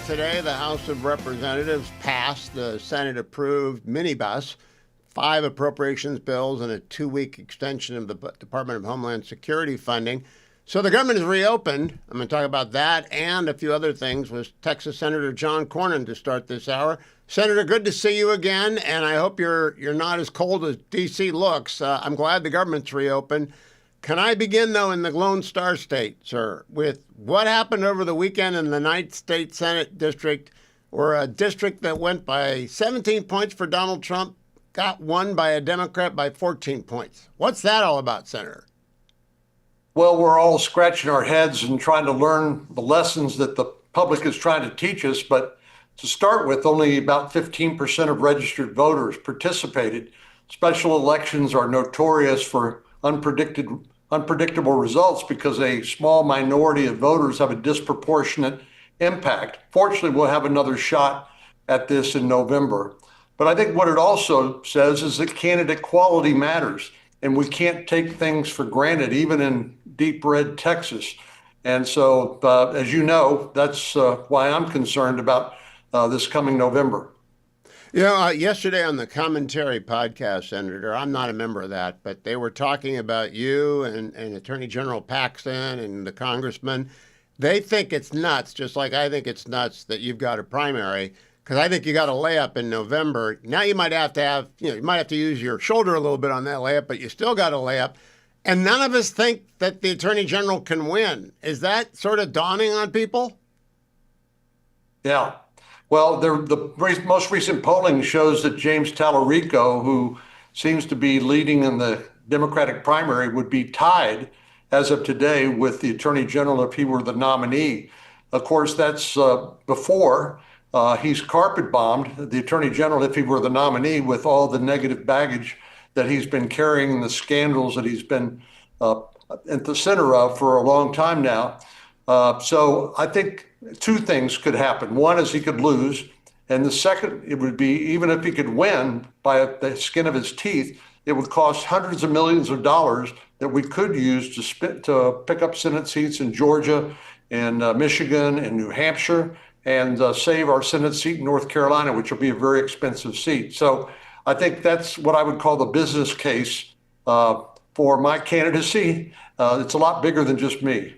today, the House of Representatives passed the Senate-approved minibus, 5 appropriations bills, and a 2-week extension of the Department of Homeland Security funding. So the government is reopened. I'm going to talk about that and a few other things with Texas Senator John Cornyn to start this hour. Senator, good to see you again, and I hope you're not as cold as D.C. looks. I'm glad the government's reopened. Can I begin, though, in the Lone Star State, sir, with what happened over the weekend in the 9th State Senate District, or a district that went by 17 points for Donald Trump, got won by a Democrat by 14 points. What's that all about, Senator? Well, we're all scratching our heads and trying to learn the lessons that the public is trying to teach us. But to start with, only about 15% of registered voters participated. Special elections are notorious for unpredictable results because a small minority of voters have a disproportionate impact. Fortunately, we'll have another shot at this in November. But I think what it also says is that candidate quality matters, and we can't take things for granted, even in deep red Texas. And so, as you know, that's why I'm concerned about this coming November. You know, yesterday on the Commentary podcast, Senator, I'm not a member of that, but they were talking about you and Attorney General Paxton and the congressman. They think it's nuts, just like I think it's nuts that you've got a primary, because I think you got a layup in November. Now you might have to you might have to use your shoulder a little bit on that layup, but you still got a layup. And none of us think that the Attorney General can win. Is that sort of dawning on people? Yeah. Well, the most recent polling shows that James Tallarico, who seems to be leading in the Democratic primary, would be tied as of today with the Attorney General if he were the nominee. Of course, that's before he's carpet bombed the Attorney General if he were the nominee with all the negative baggage that he's been carrying, the scandals that he's been at the center of for a long time now. So I think 2 things could happen. One is he could lose. And the second, it would be, even if he could win by the skin of his teeth, it would cost hundreds of millions of dollars that we could use to pick up Senate seats in Georgia and Michigan and New Hampshire and save our Senate seat in North Carolina, which will be a very expensive seat. So I think that's what I would call the business case for my candidacy. It's a lot bigger than just me.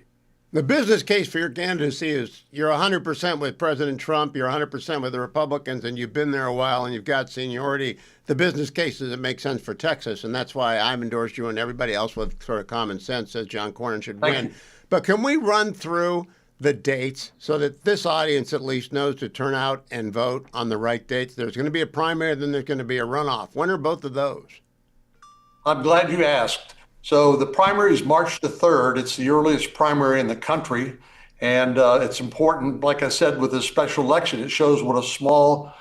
The business case for your candidacy is you're 100% with President Trump, you're 100% with the Republicans, and you've been there a while and you've got seniority. The business case is it makes sense for Texas, and that's why I've endorsed you, and everybody else with sort of common sense says John Cornyn should win. But can we run through the dates so that this audience at least knows to turn out and vote on the right dates? There's going to be a primary, then there's going to be a runoff. When are both of those? I'm glad you asked. So the primary is March the 3rd. It's the earliest primary in the country. And it's important, like I said, with this special election, it shows what a small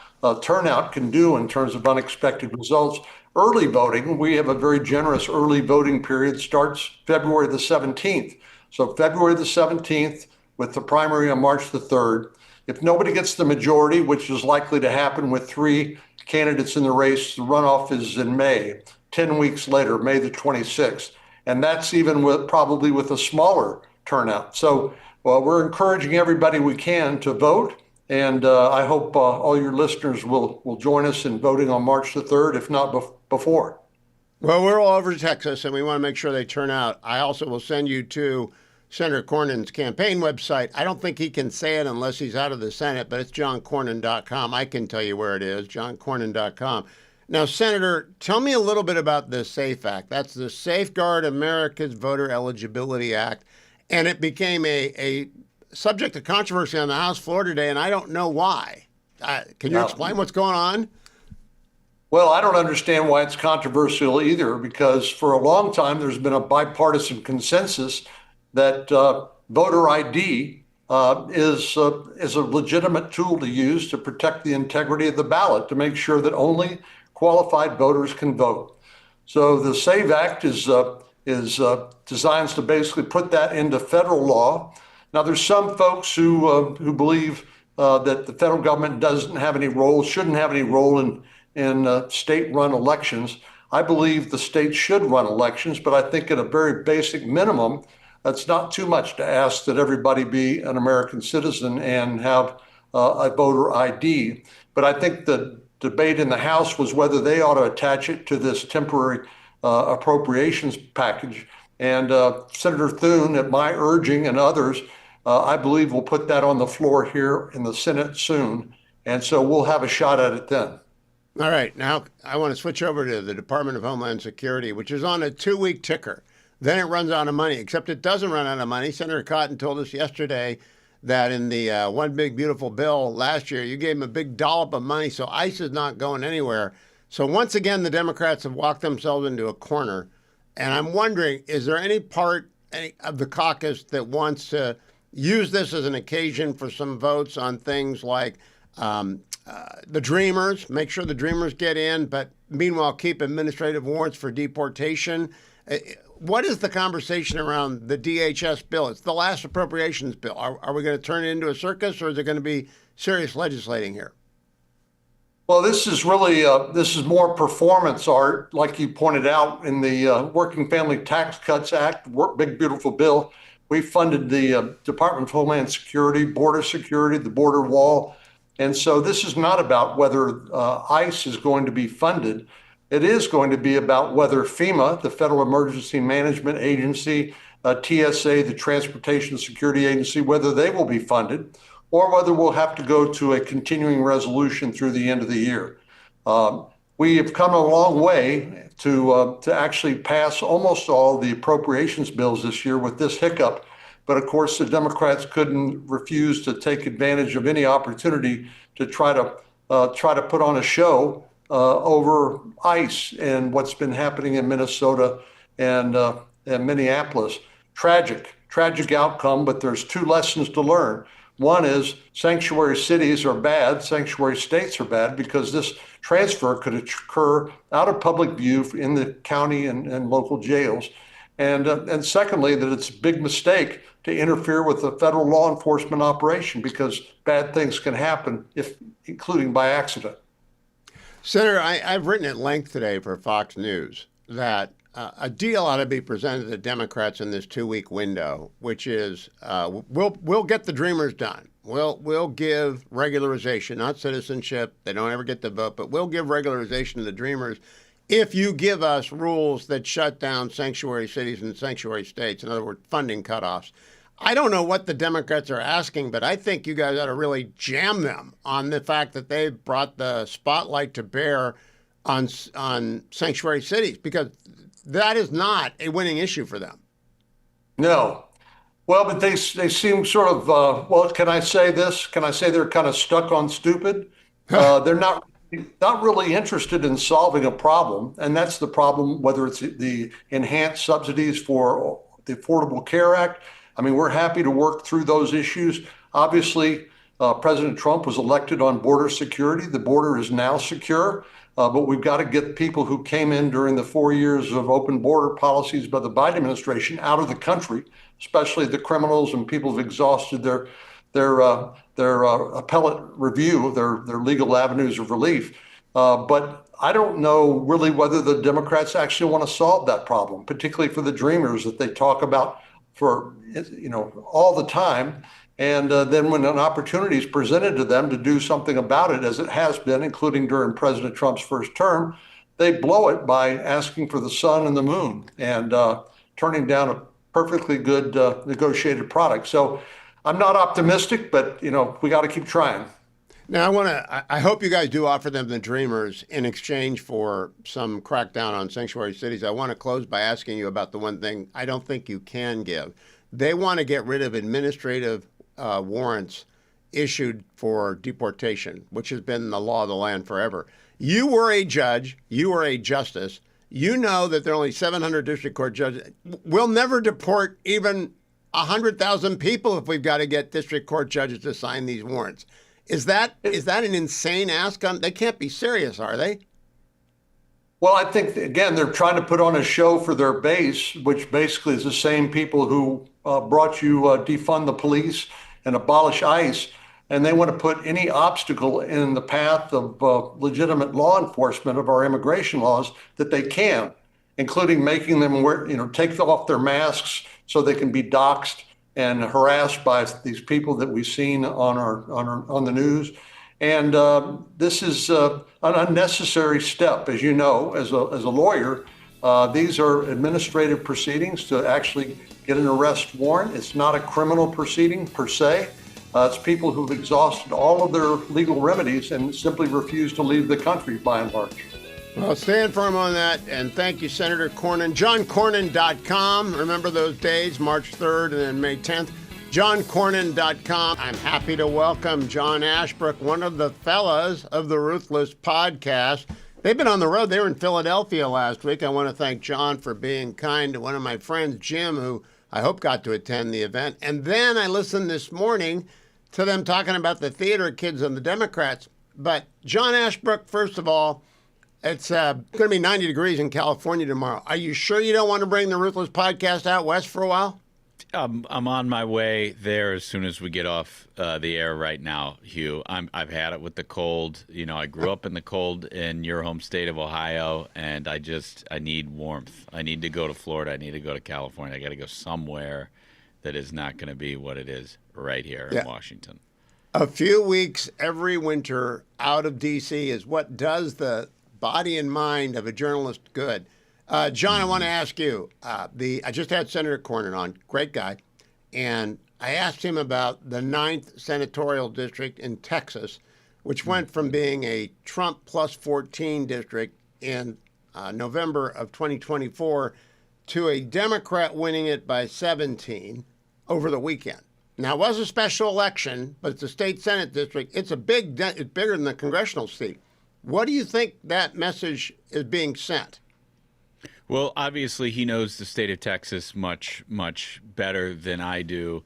turnout can do in terms of unexpected results. Early voting, we have a very generous early voting period, starts February the 17th. So February the 17th with the primary on March the 3rd. If nobody gets the majority, which is likely to happen with 3 candidates in the race, the runoff is in May. 10 weeks later, May the 26th. And that's even probably with a smaller turnout. So we're encouraging everybody we can to vote. And I hope all your listeners will join us in voting on March the 3rd, if not before. Well, we're all over Texas, and we want to make sure they turn out. I also will send you to Senator Cornyn's campaign website. I don't think he can say it unless he's out of the Senate, but it's johncornyn.com. I can tell you where it is, johncornyn.com. Now, Senator, tell me a little bit about the SAFE Act. That's the Safeguard America's Voter Eligibility Act, and it became a subject of controversy on the House floor today, and I don't know why. Can you explain what's going on? Well, I don't understand why it's controversial either, because for a long time there's been a bipartisan consensus that voter ID is a legitimate tool to use to protect the integrity of the ballot, to make sure that only qualified voters can vote. So the SAVE Act is designed to basically put that into federal law. Now, there's some folks who believe that the federal government doesn't have any role, shouldn't have any role in state-run elections. I believe the states should run elections, but I think at a very basic minimum, that's not too much to ask that everybody be an American citizen and have a voter ID. But I think the debate in the House was whether they ought to attach it to this temporary appropriations package. And Senator Thune, at my urging and others, I believe will put that on the floor here in the Senate soon. And so we'll have a shot at it then. All right. Now I want to switch over to the Department of Homeland Security, which is on a 2-week ticker. Then it runs out of money, except it doesn't run out of money. Senator Cotton told us yesterday that in the One Big Beautiful Bill last year, you gave him a big dollop of money, so ICE is not going anywhere. So once again, the Democrats have walked themselves into a corner. And I'm wondering, is there any part of the caucus that wants to use this as an occasion for some votes on things like the Dreamers, make sure the Dreamers get in, but meanwhile keep administrative warrants for deportation? What is the conversation around the DHS bill? It's the last appropriations bill. Are we going to turn it into a circus, or is there going to be serious legislating here? Well, this is really this is more performance art, like you pointed out in the Working Family Tax Cuts Act, Big Beautiful Bill. We funded the Department of Homeland Security, border security, the border wall. And so this is not about whether ICE is going to be funded. It is going to be about whether FEMA, the Federal Emergency Management Agency, TSA, the Transportation Security Agency, whether they will be funded, or whether we'll have to go to a continuing resolution through the end of the year. We have come a long way to actually pass almost all the appropriations bills this year with this hiccup. But of course, the Democrats couldn't refuse to take advantage of any opportunity to try to put on a show over ICE and what's been happening in Minnesota and Minneapolis. Tragic outcome, but there's two lessons to learn. One is sanctuary cities are bad, sanctuary states are bad, because this transfer could occur out of public view in the county and local jails. And secondly, that it's a big mistake to interfere with the federal law enforcement operation, because bad things can happen, including by accident. Senator, I've written at length today for Fox News that a deal ought to be presented to the Democrats in this 2-week window, which is we'll get the Dreamers done. We'll give regularization, not citizenship. They don't ever get the vote, but we'll give regularization to the Dreamers if you give us rules that shut down sanctuary cities and sanctuary states. In other words, funding cutoffs. I don't know what the Democrats are asking, but I think you guys ought to really jam them on the fact that they've brought the spotlight to bear on sanctuary cities, because that is not a winning issue for them. No. Well, but they seem sort of, well, can I say this? Can I say they're kind of stuck on stupid? They're not really interested in solving a problem. And that's the problem, whether it's the enhanced subsidies for the Affordable Care Act. I mean, we're happy to work through those issues. Obviously, President Trump was elected on border security. The border is now secure. But we've got to get people who came in during the 4 years of open border policies by the Biden administration out of the country, especially the criminals and people who've exhausted their appellate review, their legal avenues of relief. But I don't know really whether the Democrats actually want to solve that problem, particularly for the Dreamers that they talk about for all the time. And then when an opportunity is presented to them to do something about it, as it has been, including during President Trump's first term, they blow it by asking for the sun and the moon and turning down a perfectly good negotiated product. So I'm not optimistic, but we got to keep trying. Now, I hope you guys do offer them the Dreamers in exchange for some crackdown on sanctuary cities. I want to close by asking you about the one thing I don't think you can give. They want to get rid of administrative warrants issued for deportation, which has been the law of the land forever. You were a judge. You were a justice. You know that there are only 700 district court judges. We'll never deport even 100,000 people if we've got to get district court judges to sign these warrants. Is that an insane ask? They can't be serious, are they? Well, I think, again, they're trying to put on a show for their base, which basically is the same people who brought you defund the police and abolish ICE. And they want to put any obstacle in the path of legitimate law enforcement of our immigration laws that they can, including making them take off their masks so they can be doxxed and harassed by these people that we've seen on the news. And this is an unnecessary step, as you know, as a lawyer. These are administrative proceedings to actually get an arrest warrant. It's not a criminal proceeding per se. It's people who've exhausted all of their legal remedies and simply refuse to leave the country by and large. Well, stand firm on that, and thank you, Senator Cornyn. JohnCornyn.com. Remember those days, March 3rd and then May 10th. JohnCornyn.com. I'm happy to welcome John Ashbrook, one of the fellas of the Ruthless podcast. They've been on the road. They were in Philadelphia last week. I want to thank John for being kind to one of my friends, Jim, who I hope got to attend the event. And then I listened this morning to them talking about the theater kids and the Democrats. But John Ashbrook, first of all, it's going to be 90 degrees in California tomorrow. Are you sure you don't want to bring the Ruthless podcast out west for a while? I'm on my way there as soon as we get off the air right now, Hugh. I've had it with the cold. You know, I grew up in the cold in your home state of Ohio, and I need warmth. I need to go to Florida. I need to go to California. I got to go somewhere that is not going to be what it is right here in Washington. A few weeks every winter out of D.C. is what does the body and mind of a journalist good. John, I want to ask you, I just had Senator Cornyn on, great guy, and I asked him about the 9th senatorial district in Texas, which went from being a Trump plus 14 district in November of 2024 to a Democrat winning it by 17 over the weekend. Now, it was a special election, but it's a state Senate district. It's it's bigger than the congressional seat. What do you think that message is being sent? Well, obviously, he knows the state of Texas much, much better than I do.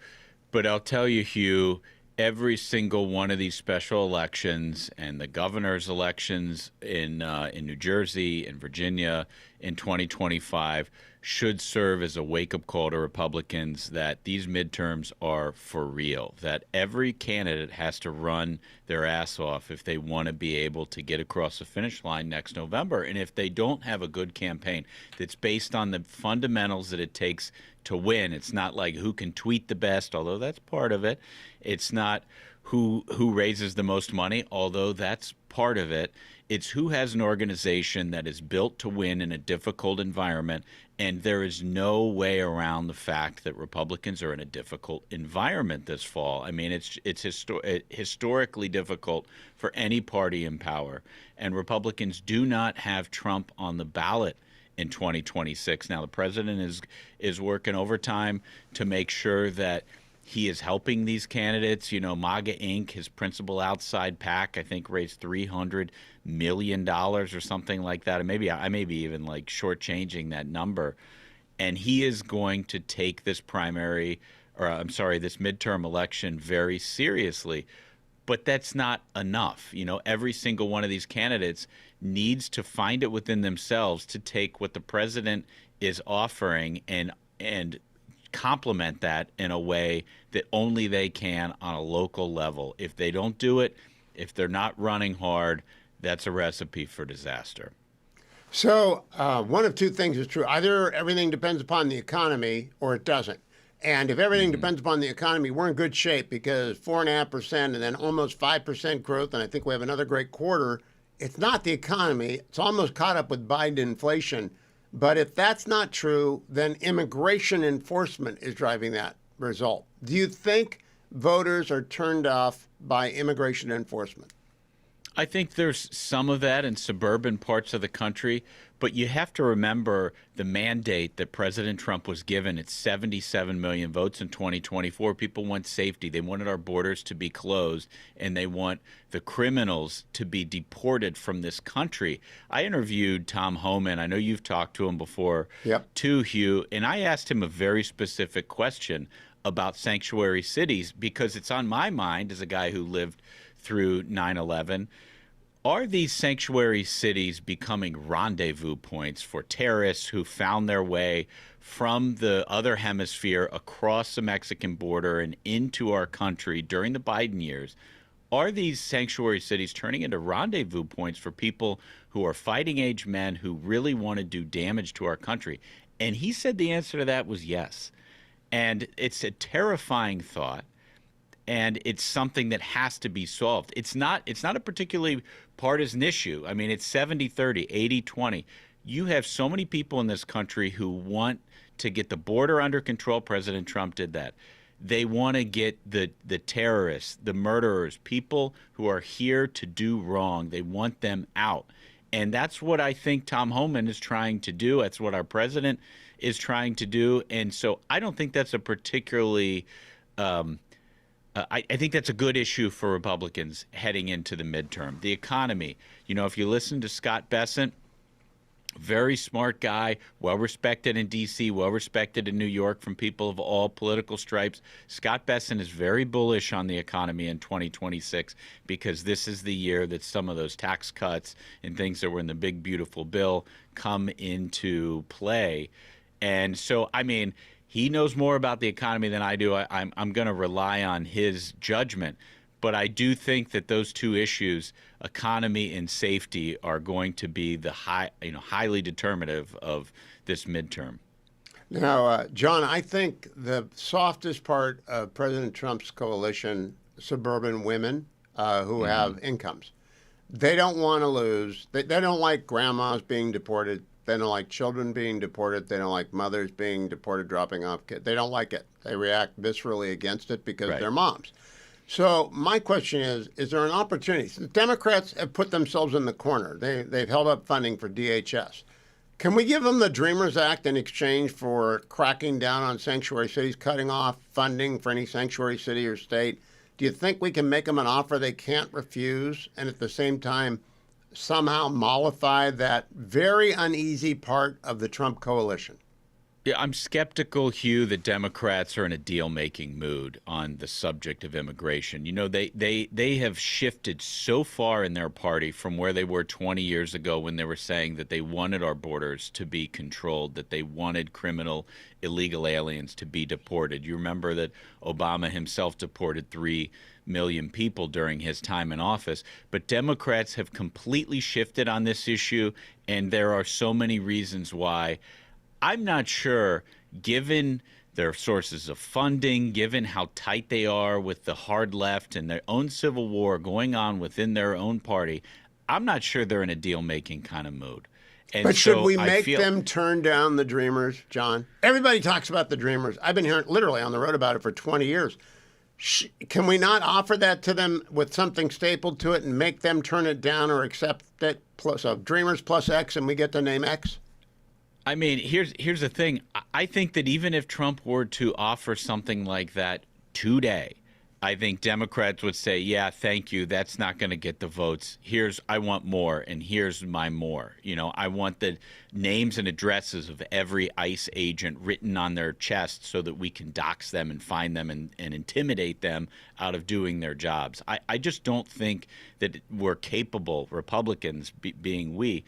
But I'll tell you, Hugh, every single one of these special elections and the governor's elections in New Jersey and Virginia in 2025 should serve as a wake-up call to Republicans that these midterms are for real, that every candidate has to run their ass off if they want to be able to get across the finish line next November. And if they don't have a good campaign that's based on the fundamentals that it takes to win, it's not like who can tweet the best, although that's part of it. It's not who raises the most money, although that's part of it. It's who has an organization that is built to win in a difficult environment, and there is no way around the fact that Republicans are in a difficult environment this fall. I mean, it's historically difficult for any party in power, and Republicans do not have Trump on the ballot in 2026. Now, the president is working overtime to make sure that he is helping these candidates. You know, MAGA Inc., his principal outside PAC, I think raised $300 million or something like that. And maybe I may be even like shortchanging that number. And he is going to take this this midterm election very seriously. But that's not enough. You know, every single one of these candidates needs to find it within themselves to take what the president is offering and complement that in a way that only they can on a local level. If they don't do it, if they're not running hard, that's a recipe for disaster. So one of two things is true. Either everything depends upon the economy or it doesn't. And if everything depends upon the economy, we're in good shape because 4.5% and then almost 5% growth, and I think we have another great quarter. It's not the economy. It's almost caught up with Biden inflation. But if that's not true, then immigration enforcement is driving that result. Do you think voters are turned off by immigration enforcement? I think there's some of that in suburban parts of the country, but you have to remember the mandate that President Trump was given at 77 million votes in 2024. People want safety. They wanted our borders to be closed, and they want the criminals to be deported from this country. I interviewed Tom Homan. I know you've talked to him before, too, Hugh, and I asked him a very specific question about sanctuary cities because it's on my mind as a guy who lived through 9/11. Are these sanctuary cities becoming rendezvous points for terrorists who found their way from the other hemisphere across the Mexican border and into our country during the Biden years? Are these sanctuary cities turning into rendezvous points for people who are fighting age men who really want to do damage to our country? And he said the answer to that was yes. And it's a terrifying thought, and it's something that has to be solved. It's not a particularly partisan issue. I mean, it's 70-30, 80-20. You have so many people in this country who want to get the border under control. President Trump did that. They want to get the terrorists, the murderers, people who are here to do wrong. They want them out. And that's what I think Tom Homan is trying to do. That's what our president is trying to do. And so I don't think that's a particularly I think that's a good issue for Republicans heading into the midterm. The economy. You know, if you listen to Scott Bessent, very smart guy, well-respected in D.C., well-respected in New York from people of all political stripes. Scott Bessent is very bullish on the economy in 2026 because this is the year that some of those tax cuts and things that were in the big, beautiful bill come into play. And so, I mean, he knows more about the economy than I do. I'm going to rely on his judgment. But I do think that those two issues, economy and safety, are going to be the highly determinative of this midterm. Now, John, I think the softest part of President Trump's coalition, suburban women who have incomes, they don't want to lose. They don't like grandmas being deported. They don't like children being deported. They don't like mothers being deported, dropping off kids. They don't like it. They react viscerally against it because they're moms. So my question is there an opportunity? The Democrats have put themselves in the corner. They've held up funding for DHS. Can we give them the Dreamers Act in exchange for cracking down on sanctuary cities, cutting off funding for any sanctuary city or state? Do you think we can make them an offer they can't refuse and at the same time somehow mollify that very uneasy part of the Trump coalition? Yeah, I'm skeptical, Hugh, that Democrats are in a deal-making mood on the subject of immigration. You know, they have shifted so far in their party from where they were 20 years ago when they were saying that they wanted our borders to be controlled, that they wanted criminal, illegal aliens to be deported. You remember that Obama himself deported 3 million people during his time in office. But Democrats have completely shifted on this issue, and there are so many reasons why. I'm not sure, given their sources of funding, given how tight they are with the hard left and their own civil war going on within their own party, I'm not sure they're in a deal-making kind of mood. And but should so we make them turn down the Dreamers, John? Everybody talks about the Dreamers. I've been hearing literally on the road about it for 20 years. Can we not offer that to them with something stapled to it and make them turn it down or accept it? So Dreamers plus X and we get the name X? I mean, here's the thing. I think that even if Trump were to offer something like that today, I think Democrats would say, yeah, thank you. That's not going to get the votes. I want more, and here's my more. You know, I want the names and addresses of every ICE agent written on their chest so that we can dox them and find them and intimidate them out of doing their jobs. I just don't think that we're capable, Republicans being we,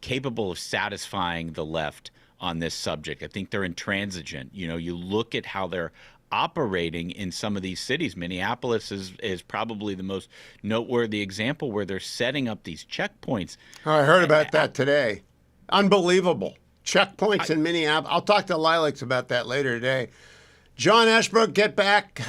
capable of satisfying the left on this subject. I think they're intransigent. You know, you look at how they're operating in some of these cities. Minneapolis is probably the most noteworthy example where they're setting up these checkpoints. Oh, I heard about that today. Unbelievable. Checkpoints in Minneapolis. I'll talk to Lilacs about that later today. John Ashbrook, get back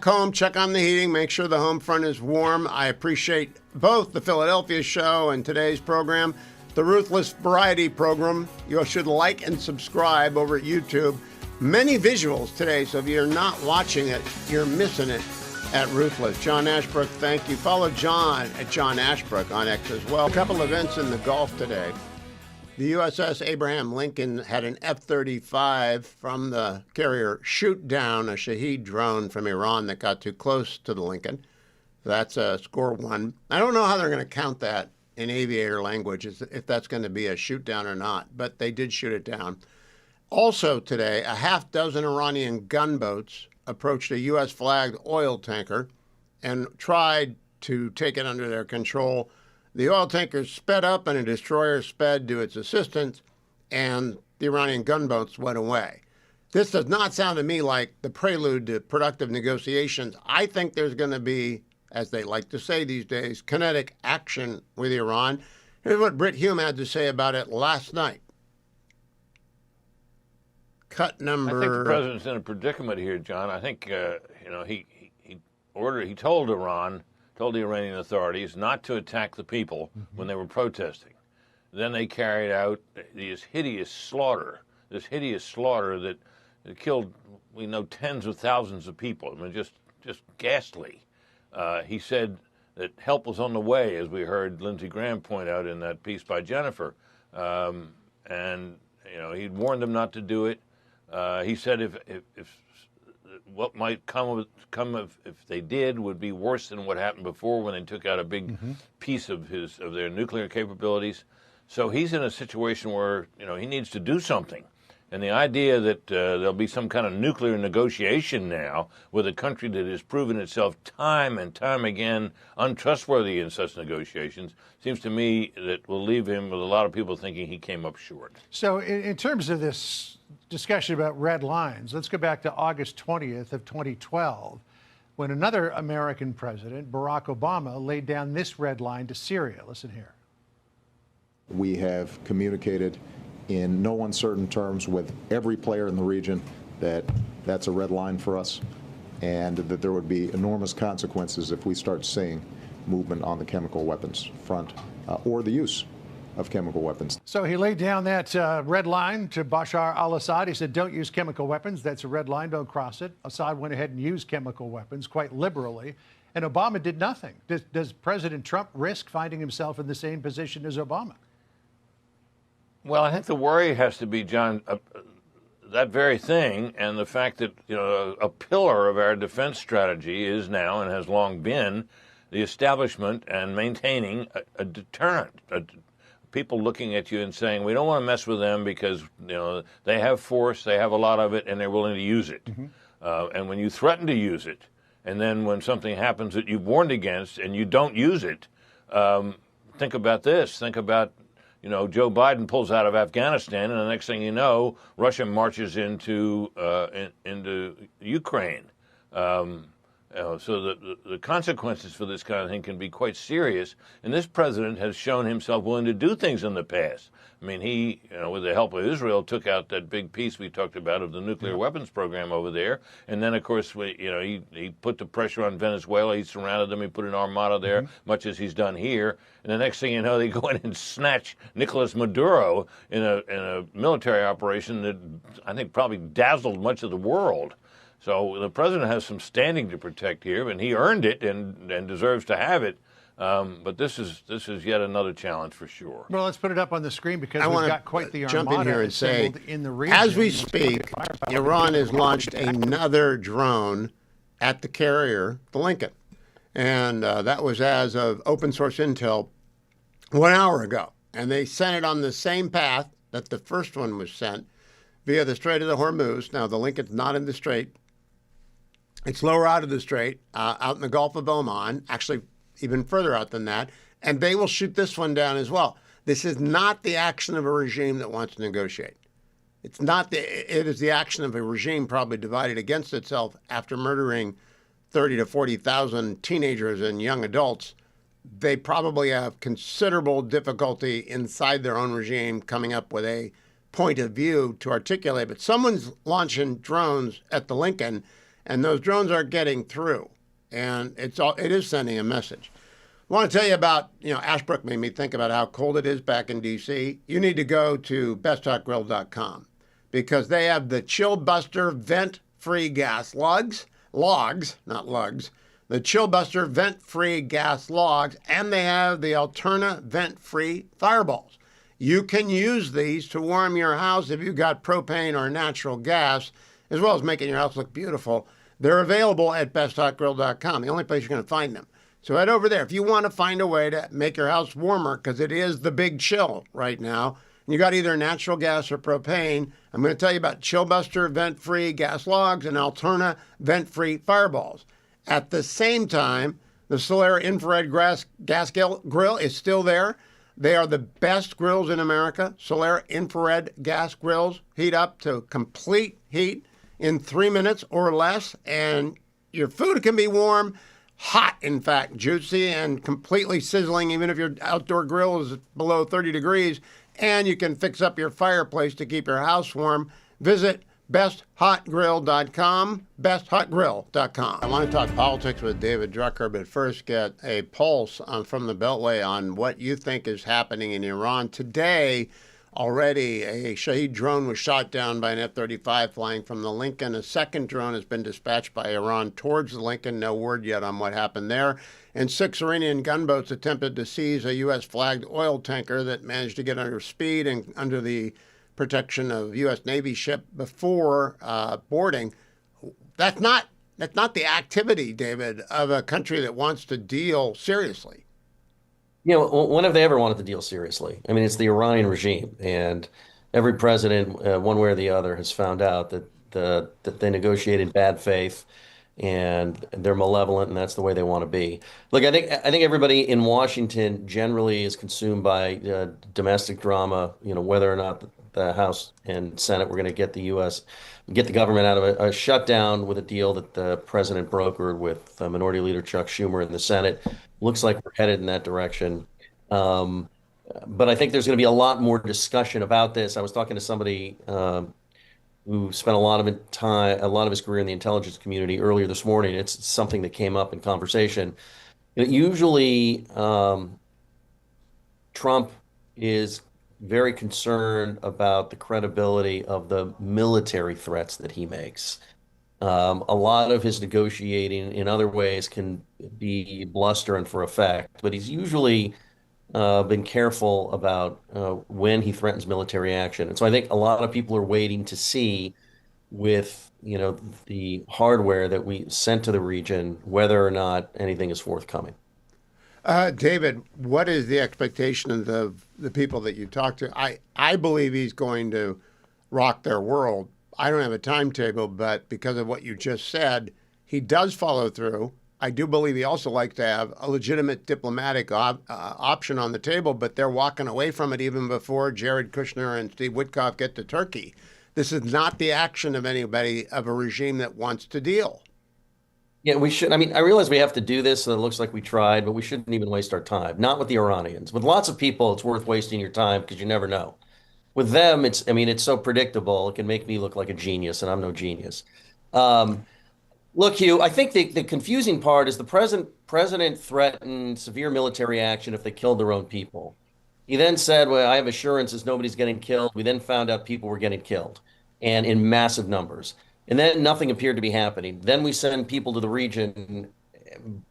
home, check on the heating, make sure the home front is warm. I appreciate both the Philadelphia show and today's program. The Ruthless Variety program, you should like and subscribe over at YouTube. Many visuals today, so if you're not watching it, you're missing it at Ruthless. John Ashbrook, thank you. Follow John at John Ashbrook on X as well. A couple events in the Gulf today. The USS Abraham Lincoln had an F-35 from the carrier shoot down a Shahed drone from Iran that got too close to the Lincoln. That's score one. I don't know how they're going to count that in aviator language, if that's going to be a shoot down or not, but they did shoot it down. Also today, a half dozen Iranian gunboats approached a U.S. flagged oil tanker and tried to take it under their control. The oil tanker sped up and a destroyer sped to its assistance, and the Iranian gunboats went away. This does not sound to me like the prelude to productive negotiations. I think there's going to be, as they like to say these days, kinetic action with Iran. Here's what Britt Hume had to say about it last night. cut number. I think the president's in a predicament here, John. I think he told the Iranian authorities not to attack the people when they were protesting. Then they carried out this hideous slaughter that killed, we know, tens of thousands of people. I mean, just ghastly. He said that help was on the way, as we heard Lindsey Graham point out in that piece by Jennifer. And he warned them not to do it. He said if what might come if they did would be worse than what happened before when they took out a big piece of their nuclear capabilities. So he's in a situation where he needs to do something. And the idea that there'll be some kind of nuclear negotiation now with a country that has proven itself time and time again untrustworthy in such negotiations seems to me that will leave him with a lot of people thinking he came up short. So in terms of this discussion about red lines, let's go back to August 20th of 2012, when another American president, Barack Obama, laid down this red line to Syria. Listen here. We have communicated in no uncertain terms with every player in the region that that's a red line for us, and that there would be enormous consequences if we start seeing movement on the chemical weapons front or the use of chemical weapons. So he laid down that red line to Bashar al-Assad. He said, don't use chemical weapons. That's a red line. Don't cross it. Assad went ahead and used chemical weapons quite liberally, and Obama did nothing. Does President Trump risk finding himself in the same position as Obama? Well, I think the worry has to be, John, that very thing, and the fact that a pillar of our defense strategy is now and has long been the establishment and maintaining a deterrent. People looking at you and saying, we don't want to mess with them because they have force, they have a lot of it, and they're willing to use it. And when you threaten to use it, and then when something happens that you've warned against and you don't use it, think about this. Think about Joe Biden pulls out of Afghanistan, and the next thing you know, Russia marches into Ukraine. So the consequences for this kind of thing can be quite serious. And this president has shown himself willing to do things in the past. I mean, he, with the help of Israel, took out that big piece we talked about of the nuclear weapons program over there. And then, of course, he put the pressure on Venezuela. He surrounded them. He put an armada there, much as he's done here. And the next thing you know, they go in and snatch Nicolas Maduro in a military operation that I think probably dazzled much of the world. So the president has some standing to protect here, and he earned it and deserves to have it. But this is yet another challenge for sure. Well, let's put it up on the screen because we've got quite the jump armada in here and say, in the region. as we speak, Iran has launched another drone at the carrier, the Lincoln. And that was as of open source intel 1 hour ago. And they sent it on the same path that the first one was sent via the Strait of the Hormuz. Now, the Lincoln's not in the Strait. It's lower out of the Strait, out in the Gulf of Oman, actually even further out than that. And they will shoot this one down as well. This is not the action of a regime that wants to negotiate. It is the action of a regime probably divided against itself after murdering 30 to 40,000 teenagers and young adults. They probably have considerable difficulty inside their own regime coming up with a point of view to articulate. But someone's launching drones at the Lincoln, and those drones are getting through, and it is sending a message. I want to tell you about, Ashbrook made me think about how cold it is back in D.C. You need to go to besthotgrill.com because they have the Chill Buster vent-free gas logs, not lugs, the Chill Buster vent-free gas logs, and they have the Alterna vent-free fireballs. You can use these to warm your house if you've got propane or natural gas, as well as making your house look beautiful. They're available at besthotgrill.com, the only place you're going to find them. So head over there if you want to find a way to make your house warmer, because it is the big chill right now. And you got either natural gas or propane. I'm going to tell you about Chill Buster vent-free gas logs and Alterna vent-free fireballs. At the same time, the Solaire infrared gas grill is still there. They are the best grills in America. Solaire infrared gas grills heat up to complete heat in 3 minutes or less, and your food can be warm, hot, in fact, juicy and completely sizzling, even if your outdoor grill is below 30 degrees, and you can fix up your fireplace to keep your house warm. Visit besthotgrill.com, besthotgrill.com. I want to talk politics with David Drucker, but first get a pulse from the Beltway on what you think is happening in Iran. Today, already a Shahed drone was shot down by an F-35 flying from the Lincoln. A second drone has been dispatched by Iran towards the Lincoln. No word yet on what happened there. And 6 Iranian gunboats attempted to seize a U.S.-flagged oil tanker that managed to get under speed and under the protection of U.S. Navy ship before boarding. That's not the activity, David, of a country that wants to deal seriously. When have they ever wanted to deal seriously? I mean, it's the Iranian regime, and every president, one way or the other, has found out that they negotiate in bad faith, and they're malevolent, and that's the way they want to be. Look, I think everybody in Washington generally is consumed by domestic drama. Whether or not the House and Senate were going to get the government out of a shutdown with a deal that the president brokered with Minority Leader Chuck Schumer in the Senate. Looks like we're headed in that direction. But I think there's going to be a lot more discussion about this. I was talking to somebody who spent a lot of his career in the intelligence community earlier this morning. It's something that came up in conversation. Usually, Trump is very concerned about the credibility of the military threats that he makes. A lot of his negotiating in other ways can be bluster and for effect, but he's usually been careful about when he threatens military action. And so I think a lot of people are waiting to see with the hardware that we sent to the region whether or not anything is forthcoming. David, what is the expectation of the people that you talk to? I believe he's going to rock their world. I don't have a timetable, but because of what you just said, he does follow through. I do believe he also likes to have a legitimate diplomatic option on the table, but they're walking away from it even before Jared Kushner and Steve Witkoff get to Turkey. This is not the action of anybody of a regime that wants to deal. Yeah, we should. I mean, I realize we have to do this, and it looks like we tried, but we shouldn't even waste our time. Not with the Iranians. With lots of people, it's worth wasting your time because you never know. With them, it's so predictable. It can make me look like a genius, and I'm no genius. Look, Hugh, I think the confusing part is the president threatened severe military action if they killed their own people. He then said, well, I have assurances nobody's getting killed. We then found out people were getting killed, and in massive numbers. And then nothing appeared to be happening. Then we send people to the region.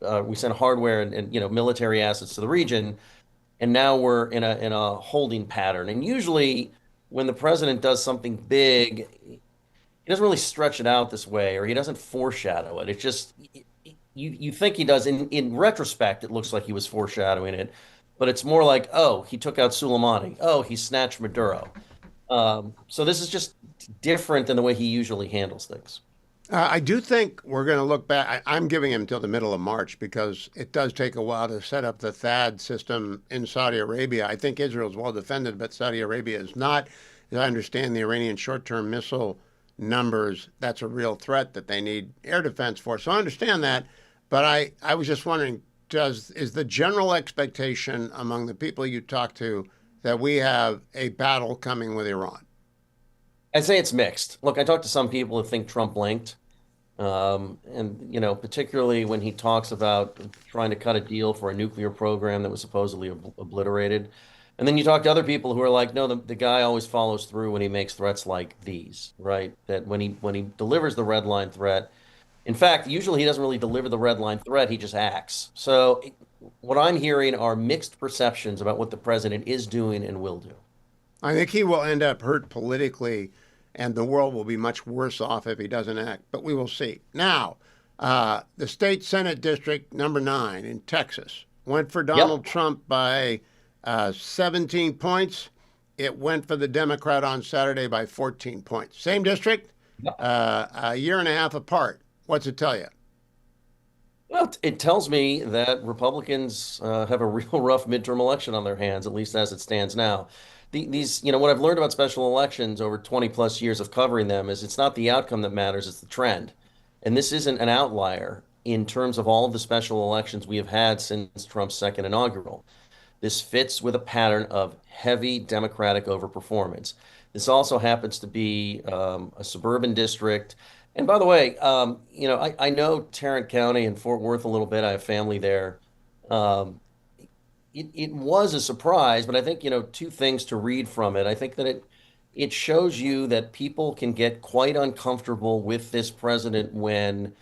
We send hardware and military assets to the region. And now we're in a holding pattern. And usually when the president does something big, he doesn't really stretch it out this way, or he doesn't foreshadow it. It's just, you think he does. In retrospect, it looks like he was foreshadowing it. But it's more like, oh, he took out Soleimani. Oh, he snatched Maduro. So this is just different than the way he usually handles things. I do think we're going to look back. I'm giving him until the middle of March because it does take a while to set up the THAAD system in Saudi Arabia. I think Israel is well defended, but Saudi Arabia is not. As I understand the Iranian short-term missile numbers, that's a real threat that they need air defense for. So I understand that. But I was just wondering, is the general expectation among the people you talk to that we have a battle coming with Iran? I'd say it's mixed. Look, I talked to some people who think Trump blinked. And particularly when he talks about trying to cut a deal for a nuclear program that was supposedly obliterated. And then you talk to other people who are like, no, the guy always follows through when he makes threats like these, right? That when he delivers the red line threat, in fact, usually he doesn't really deliver the red line threat, he just acts. So what I'm hearing are mixed perceptions about what the president is doing and will do. I think he will end up hurt politically, and the world will be much worse off if he doesn't act, but we will see. Now, the state Senate District number 9 in Texas went for Donald Trump by 17 points. It went for the Democrat on Saturday by 14 points. Same district, a year and a half apart. What's it tell you? Well, it tells me that Republicans have a real rough midterm election on their hands, at least as it stands now. These, what I've learned about special elections over 20 plus years of covering them is it's not the outcome that matters, it's the trend. And this isn't an outlier in terms of all of the special elections we have had since Trump's second inaugural. This fits with a pattern of heavy Democratic overperformance. This also happens to be a suburban district. And by the way, I know Tarrant County and Fort Worth a little bit. I have family there. Um, it was a surprise, but I think, two things to read from it. I think that it shows you that people can get quite uncomfortable with this president when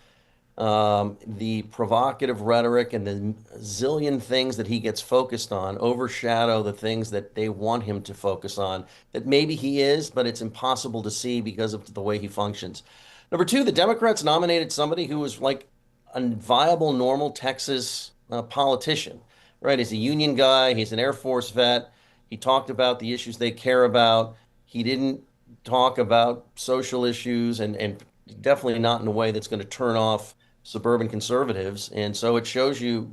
the provocative rhetoric and the zillion things that he gets focused on overshadow the things that they want him to focus on, that maybe he is, but it's impossible to see because of the way he functions. Number two, the Democrats nominated somebody who was like a viable, normal Texas politician, right? He's a union guy. He's an Air Force vet. He talked about the issues they care about. He didn't talk about social issues and definitely not in a way that's going to turn off suburban conservatives. And so it shows you,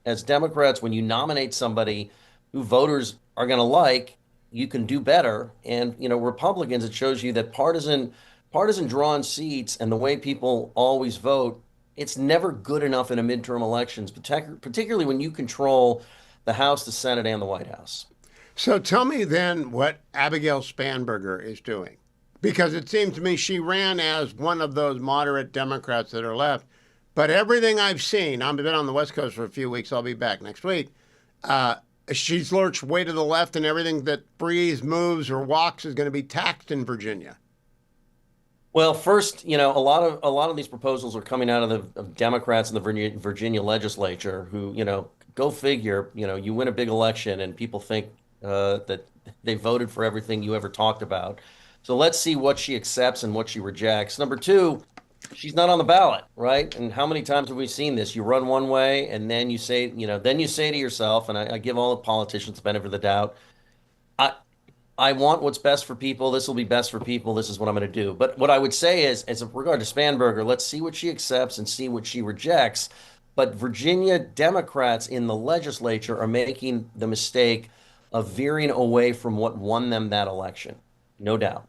as Democrats, when you nominate somebody who voters are going to like, you can do better. And, Republicans, it shows you that partisan drawn seats and the way people always vote, it's never good enough in a midterm elections, particularly when you control the House, the Senate, and the White House. So tell me then what Abigail Spanberger is doing. Because it seems to me she ran as one of those moderate Democrats that are left. But everything I've seen, I've been on the West Coast for a few weeks, I'll be back next week, she's lurched way to the left, and everything that breathes, moves, or walks is going to be taxed in Virginia. Well, first, a lot of these proposals are coming out of Democrats in the Virginia legislature who, go figure, you win a big election and people think that they voted for everything you ever talked about. So let's see what she accepts and what she rejects. Number two, she's not on the ballot, right? And how many times have we seen this? You run one way and then you say to yourself, and I give all the politicians the benefit of the doubt, I want what's best for people. This will be best for people. This is what I'm going to do. But what I would say is, as of regard to Spanberger, let's see what she accepts and see what she rejects. But Virginia Democrats in the legislature are making the mistake of veering away from what won them that election. No doubt.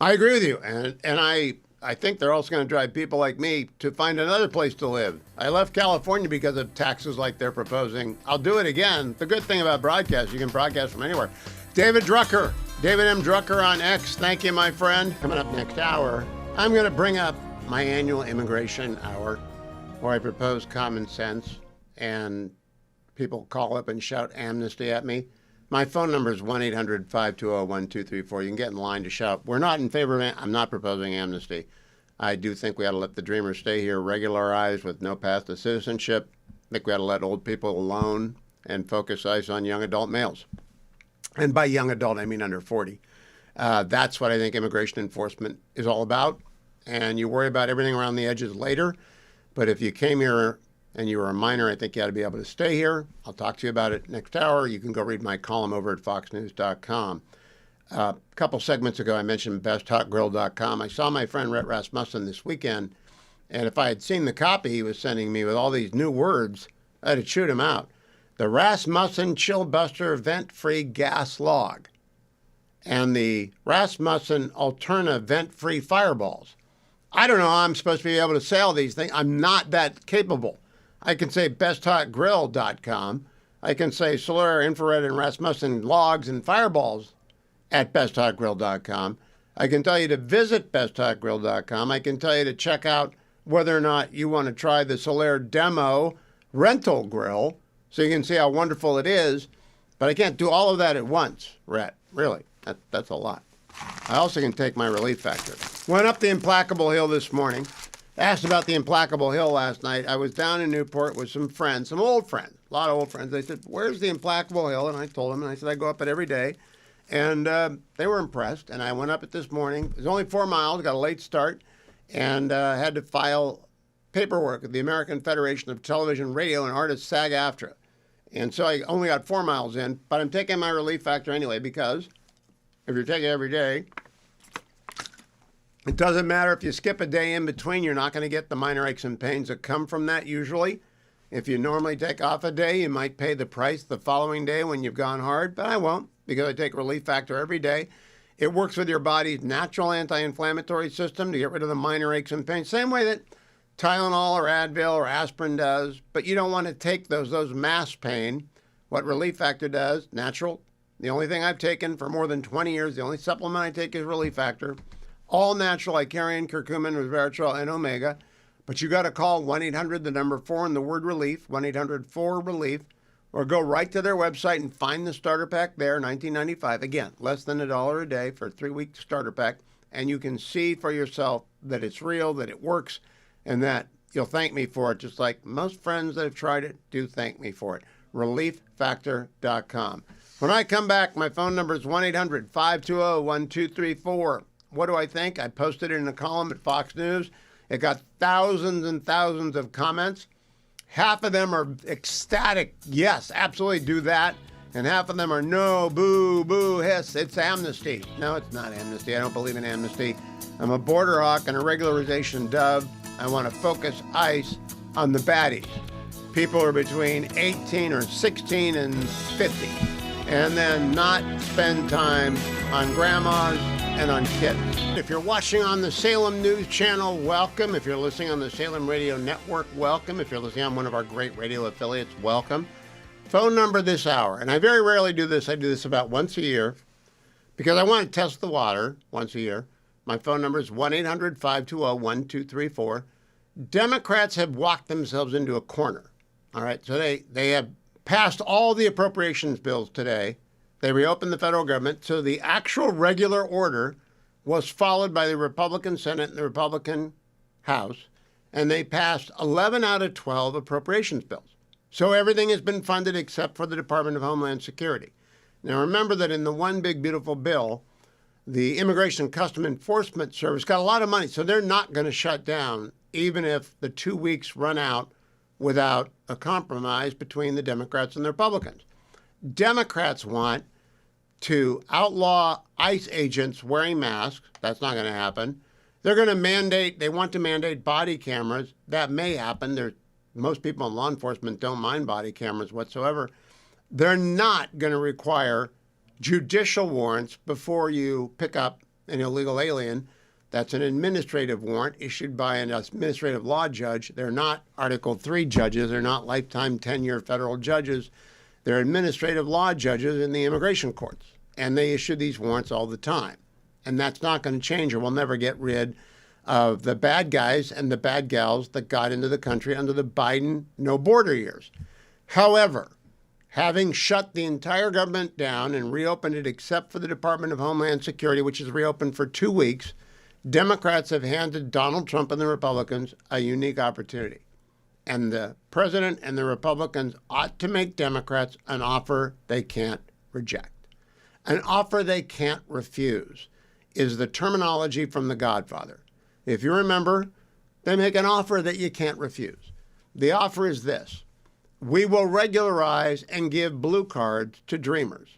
I agree with you. And I think they're also going to drive people like me to find another place to live. I left California because of taxes like they're proposing. I'll do it again. The good thing about broadcast, you can broadcast from anywhere. David Drucker, David M. Drucker on X. Thank you, my friend. Coming up next hour, I'm going to bring up my annual immigration hour where I propose common sense and people call up and shout amnesty at me. My phone number is 1-800-520-1234. You can get in line to shout. We're not in favor of I'm not proposing amnesty. I do think we ought to let the dreamers stay here regularized with no path to citizenship. I think we ought to let old people alone and focus eyes on young adult males. And by young adult, I mean under 40. That's what I think immigration enforcement is all about. And you worry about everything around the edges later. But if you came here and you were a minor, I think you ought to be able to stay here. I'll talk to you about it next hour. You can go read my column over at foxnews.com. A couple segments ago, I mentioned besthotgrill.com. I saw my friend Rhett Rasmussen this weekend, and if I had seen the copy he was sending me with all these new words, I'd have chewed him out. The Rasmussen Chill Buster Vent-Free Gas Log and the Rasmussen Alterna Vent-Free Fireballs. I don't know how I'm supposed to be able to say all these things. I'm not that capable. I can say besthotgrill.com. I can say Solar, Infrared, and Rasmussen Logs and Fireballs at besthotgrill.com. I can tell you to visit besthotgrill.com. I can tell you to check out whether or not you want to try the Solar Demo rental grill so you can see how wonderful it is. But I can't do all of that at once, Rhett. Really, that's a lot. I also can take my relief factor. Went up the Implacable Hill this morning. Asked about the Implacable Hill last night. I was down in Newport with some friends, some old friends, a lot of old friends. They said, "Where's the Implacable Hill?" And I told them, and I said, "I go up it every day." And they were impressed. And I went up it this morning. It was only 4 miles, got a late start, and had to file paperwork with the American Federation of Television, Radio, and Artists, SAG-AFTRA. And so I only got 4 miles in, but I'm taking my relief factor anyway because if you're taking it every day, it doesn't matter if you skip a day in between, you're not going to get the minor aches and pains that come from that usually. If you normally take off a day, you might pay the price the following day when you've gone hard, but I won't because I take relief factor every day. It works with your body's natural anti-inflammatory system to get rid of the minor aches and pains, same way that Tylenol or Advil or aspirin does, but you don't want to take those mass pain. What relief factor does, natural The only thing I've taken for more than 20 years, the only supplement I take is Relief Factor. All natural, Icarian, curcumin, resveratrol, and omega. But you got to call 1-800, the number 4 and the word relief, 1-800-4-RELIEF, or go right to their website and find the starter pack there, $19.95. Again, less than $1 a day for a 3-week starter pack. And you can see for yourself that it's real, that it works, and that you'll thank me for it, just like most friends that have tried it do thank me for it. ReliefFactor.com. When I come back, my phone number is 1-800-520-1234. What do I think? I posted it in a column at Fox News. It got thousands and thousands of comments. Half of them are ecstatic. Yes, absolutely do that. And half of them are no, boo, boo, hiss. It's amnesty. No, it's not amnesty. I don't believe in amnesty. I'm a border hawk and a regularization dove. I want to focus ICE on the baddies. People are between 18 or 16 and 50. And then not spend time on grandmas and on kids. If you're watching on the Salem News Channel, welcome. If you're listening on the Salem Radio Network, welcome. If you're listening on one of our great radio affiliates, welcome. Phone number this hour, and I very rarely do this. I do this about once a year because I want to test the water once a year. My phone number is 1-800-520-1234. Democrats have walked themselves into a corner. All right, so they have passed all the appropriations bills today. They reopened the federal government, so the actual regular order was followed by the Republican Senate and the Republican House, and they passed 11 out of 12 appropriations bills. So everything has been funded except for the Department of Homeland Security. Now remember that in the one big beautiful bill, the Immigration and Customs Enforcement Service got a lot of money, so they're not going to shut down even if the 2 weeks run out without a compromise between the Democrats and the Republicans. Democrats want to outlaw ICE agents wearing masks. That's not going to happen. They're going to they want to mandate body cameras. That may happen. Most people in law enforcement don't mind body cameras whatsoever. They're not going to require judicial warrants before you pick up an illegal alien. That's an administrative warrant issued by an administrative law judge. They're not Article 3 judges. They're not lifetime tenure federal judges. They're administrative law judges in the immigration courts. And they issue these warrants all the time. And that's not going to change, or we'll never get rid of the bad guys and the bad gals that got into the country under the Biden no border years. However, having shut the entire government down and reopened it except for the Department of Homeland Security, which is reopened for 2 weeks, Democrats have handed Donald Trump and the Republicans a unique opportunity. And the president and the Republicans ought to make Democrats an offer they can't reject. An offer they can't refuse is the terminology from The Godfather. If you remember, they make an offer that you can't refuse. The offer is this: we will regularize and give blue cards to dreamers.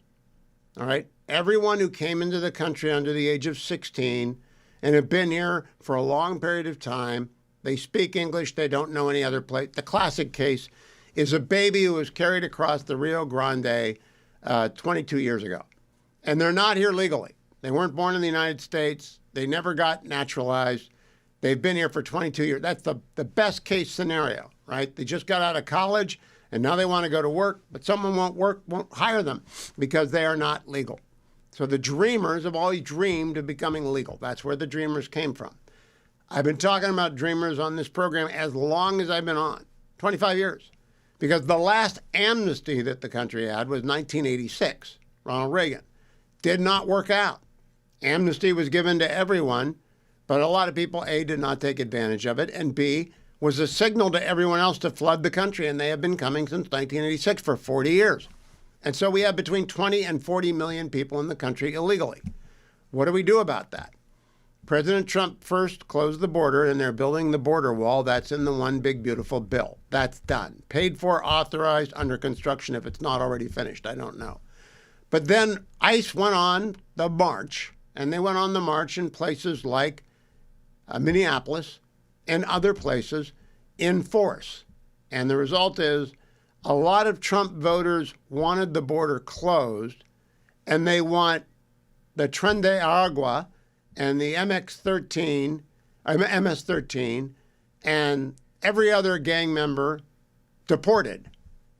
All right? Everyone who came into the country under the age of 16 and have been here for a long period of time, they speak English, they don't know any other place. The classic case is a baby who was carried across the Rio Grande 22 years ago. And they're not here legally. They weren't born in the United States. They never got naturalized. They've been here for 22 years. That's the best case scenario, right? They just got out of college and now they want to go to work, but someone won't hire them because they are not legal. So the dreamers have always dreamed of becoming legal. That's where the dreamers came from. I've been talking about dreamers on this program as long as I've been on, 25 years, because the last amnesty that the country had was 1986, Ronald Reagan. Did not work out. Amnesty was given to everyone, but a lot of people, A, did not take advantage of it, and B, was a signal to everyone else to flood the country, and they have been coming since 1986 for 40 years. And so we have between 20 and 40 million people in the country illegally. What do we do about that? President Trump first closed the border, and they're building the border wall. That's in the one big beautiful bill. That's done. Paid for, authorized, under construction. If it's not already finished, I don't know. But then ICE went on the march, and they went on the march in places like Minneapolis and other places in force. And the result is a lot of Trump voters wanted the border closed, and they want the Tren de Aragua and the MS-13, and every other gang member deported.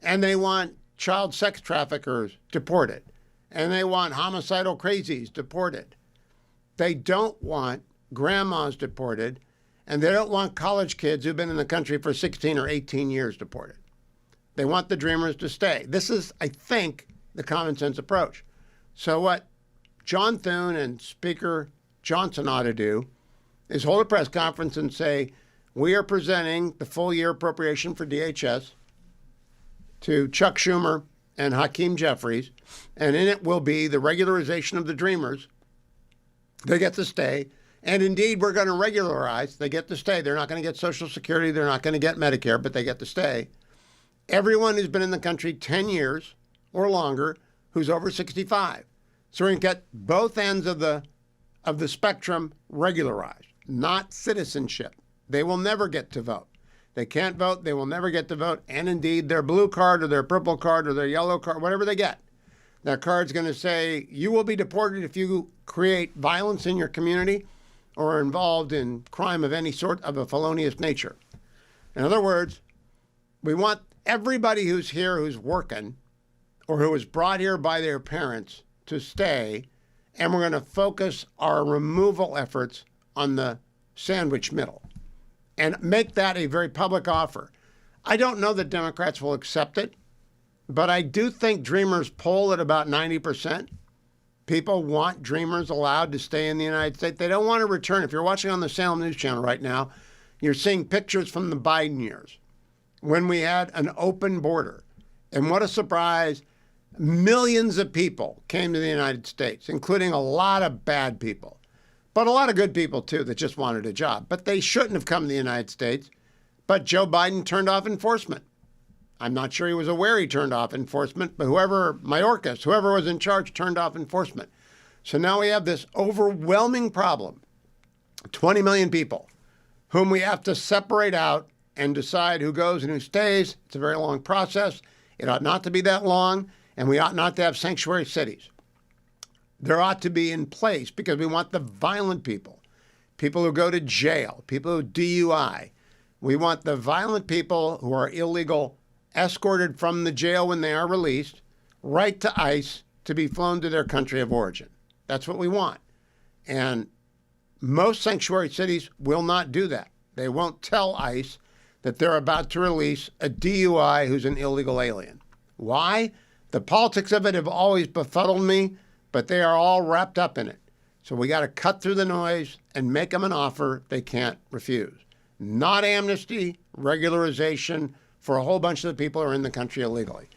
And they want child sex traffickers deported. and they want homicidal crazies deported. They don't want grandmas deported, and they don't want college kids who've been in the country for 16 or 18 years deported. They want the dreamers to stay. This is, I think, the common sense approach. So what John Thune and Speaker Johnson ought to do is hold a press conference and say, we are presenting the full year appropriation for DHS to Chuck Schumer and Hakeem Jeffries, and in it will be the regularization of the dreamers. They get to stay. And indeed, we're going to regularize. They get to stay. They're not going to get Social Security. They're not going to get Medicare, but they get to stay. Everyone who's been in the country 10 years or longer who's over 65. So we're going to get both ends of the spectrum regularized, not citizenship. They will never get to vote. They can't vote. They will never get to vote. And indeed, their blue card or their purple card or their yellow card, whatever they get, that card's going to say, you will be deported if you create violence in your community or are involved in crime of any sort of a felonious nature. In other words, we want everybody who's here who's working or who was brought here by their parents to stay, and we're going to focus our removal efforts on the sandwich middle and make that a very public offer. I don't know that Democrats will accept it, but I do think Dreamers poll at about 90%. People want Dreamers allowed to stay in the United States. They don't want to return. If you're watching on the Salem News Channel right now, you're seeing pictures from the Biden years when we had an open border. And what a surprise. Millions of people came to the United States, including a lot of bad people, but a lot of good people, too, that just wanted a job. But they shouldn't have come to the United States. But Joe Biden turned off enforcement. I'm not sure he was aware he turned off enforcement, but Mayorkas, whoever was in charge, turned off enforcement. So now we have this overwhelming problem, 20 million people, whom we have to separate out and decide who goes and who stays. It's a very long process. It ought not to be that long, and we ought not to have sanctuary cities. There ought to be in place, because we want the violent people who go to jail, people who DUI. We want the violent people who are illegal escorted from the jail when they are released, right to ICE to be flown to their country of origin. That's what we want. And most sanctuary cities will not do that. They won't tell ICE that they're about to release a DUI who's an illegal alien. Why? The politics of it have always befuddled me, but they are all wrapped up in it. So we got to cut through the noise and make them an offer they can't refuse. Not amnesty, regularization for a whole bunch of the people who are in the country illegally.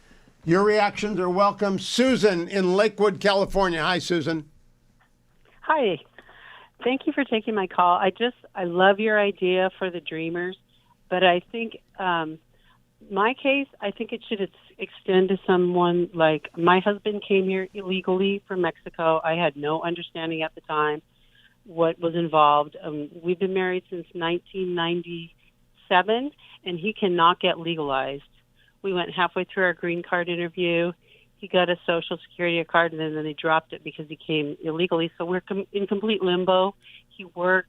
Your reactions are welcome. Susan in Lakewood, California. Hi, Susan. Hi. Thank you for taking my call. I love your idea for the Dreamers, but I think my case, I think it should extend to someone like my husband came here illegally from Mexico. I had no understanding at the time what was involved. We've been married since 1997, and he cannot get legalized. We went halfway through our green card interview. He got a Social Security card, and then they dropped it because he came illegally. So we're in complete limbo. He works.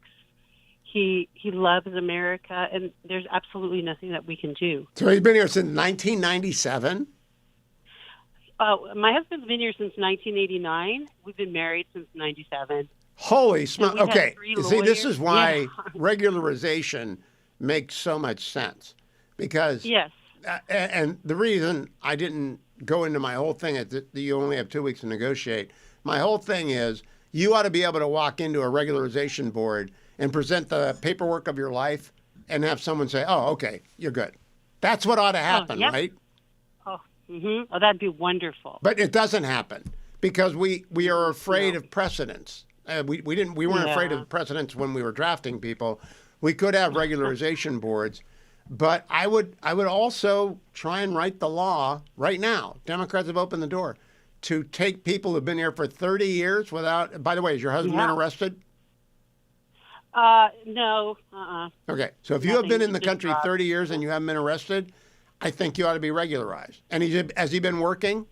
He loves America, and there's absolutely nothing that we can do. So he's been here since 1997? My husband's been here since 1989. We've been married since 97. Holy smoke. Okay. See, this is why Yeah. regularization makes so much sense. Because, Yes. And the reason I didn't go into my whole thing is that you only have 2 weeks to negotiate. My whole thing is you ought to be able to walk into a regularization board and present the paperwork of your life and have someone say, oh, okay, you're good. That's what ought to happen, yeah. right? Oh, oh, that'd be wonderful. But it doesn't happen because we are afraid of precedents. We weren't afraid of precedents when we were drafting people. We could have regularization boards, but I would also try and write the law right now. Democrats have opened the door to take people who've been here for 30 years without. By the way, is your husband been arrested? No. Okay, so if you have been in the country 30 years and you haven't been arrested, I think you ought to be regularized. And has he been working?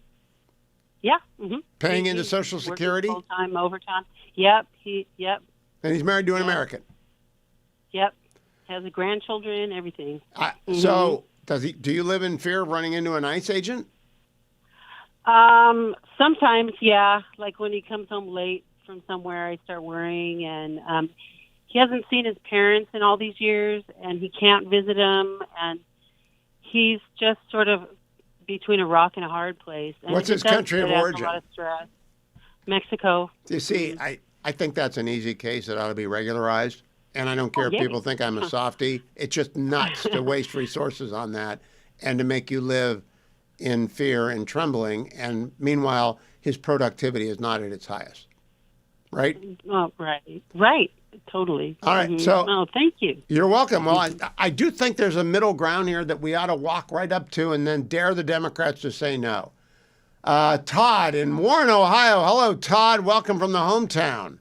Yeah. Mm-hmm. Paying into Social Security? Full time, overtime. Yep. Yep. And he's married to an American. Yep. Has grandchildren, everything. So do you live in fear of running into an ICE agent? Sometimes, yeah. Like when he comes home late from somewhere, I start worrying, and he hasn't seen his parents in all these years, and he can't visit them, and he's just sort of between a rock and a hard place. And What's it his does country of put out origin? A lot of stress. Mexico. You see, I think that's an easy case that ought to be regularized. And I don't care if yay. people think I'm a softie. It's just nuts to waste resources on that and to make you live in fear and trembling. And meanwhile, his productivity is not at its highest. Right? Oh, right. Totally. All right. So oh, thank you. You're welcome. Well, I do think there's a middle ground here that we ought to walk right up to and then dare the Democrats to say no. Todd in Warren, Ohio. Hello, Todd. Welcome from the hometown.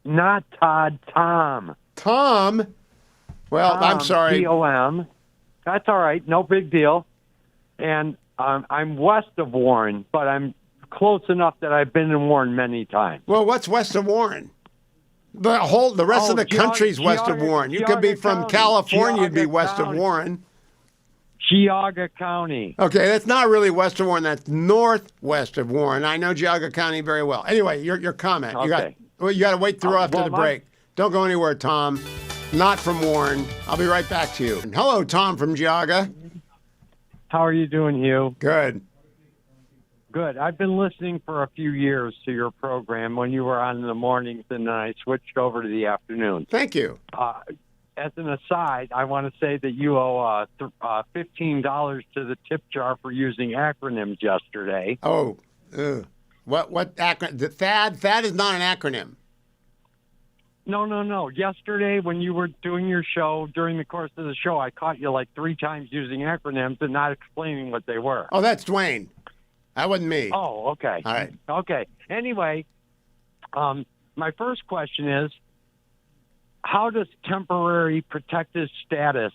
Not Todd, Tom. Tom? Well, Tom, I'm sorry. Tom. That's all right. No big deal. And I'm west of Warren, but I'm close enough that I've been in Warren many times. Well, what's west of Warren? The rest of the country's west of Warren. You could be from County. California, you'd be Geauga west of County. Warren. Geauga County. Okay, that's not really west of Warren. That's northwest of Warren. I know Geauga County very well. Anyway, your comment. Okay. You got to wait through after the my- break. Don't go anywhere, Tom. Not from Warren. I'll be right back to you. Hello, Tom from Geauga. How are you doing, Hugh? Good. Good. I've been listening for a few years to your program when you were on in the mornings, and then I switched over to the afternoons. Thank you. As an aside, I want to say that you owe $15 to the tip jar for using acronyms yesterday. Oh, what acronym? The THAD? THAD is not an acronym. No. Yesterday, when you were doing your show, during the course of the show, I caught you like 3 times using acronyms and not explaining what they were. Oh, that's Dwayne. That wasn't me. Oh, okay. All right. Okay. Anyway, my first question is, how does temporary protective status,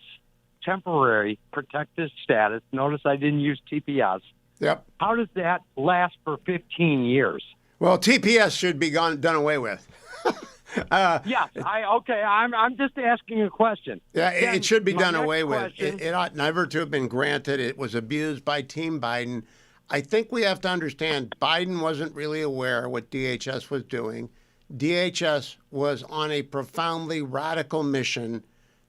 notice I didn't use TPS, Yep. how does that last for 15 years? Well, TPS should be done away with. Yes, I'm just asking a question. Yeah, Then it should be my done next away with. question- It ought never to have been granted. It was abused by Team Biden. I think we have to understand Biden wasn't really aware what DHS was doing. DHS was on a profoundly radical mission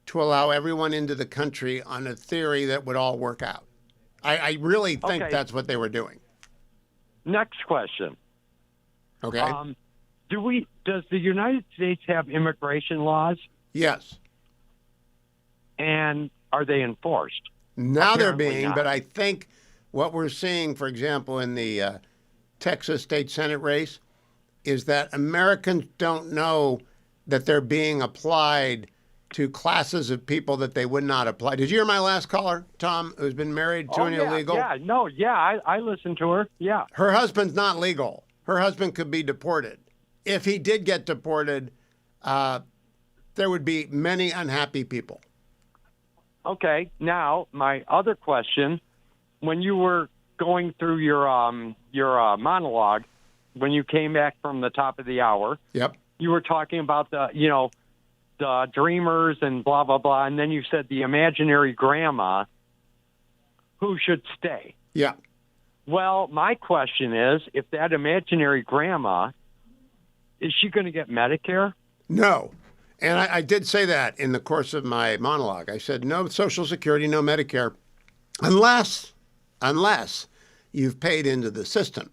to allow everyone into the country on a theory that would all work out. I really think Okay. that's what they were doing. Next question. Okay? Does the United States have immigration laws, Yes. and are they enforced? Now they're Apparently being, not. but I think what we're seeing, for example, in the Texas state Senate race, is that Americans don't know that they're being applied to classes of people that they would not apply. Did you hear my last caller, Tom, who's been married to an illegal? I listened to her. Yeah. Her husband's not legal. Her husband could be deported. If he did get deported, there would be many unhappy people. Okay. Now, my other question: when you were going through your monologue, when you came back from the top of the hour, Yep. you were talking about the dreamers and blah blah blah, and then you said the imaginary grandma who should stay. Yeah. Well, my question is, if that imaginary grandma, is she going to get Medicare? No. And I did say that in the course of my monologue. I said no Social Security, no Medicare, unless you've paid into the system.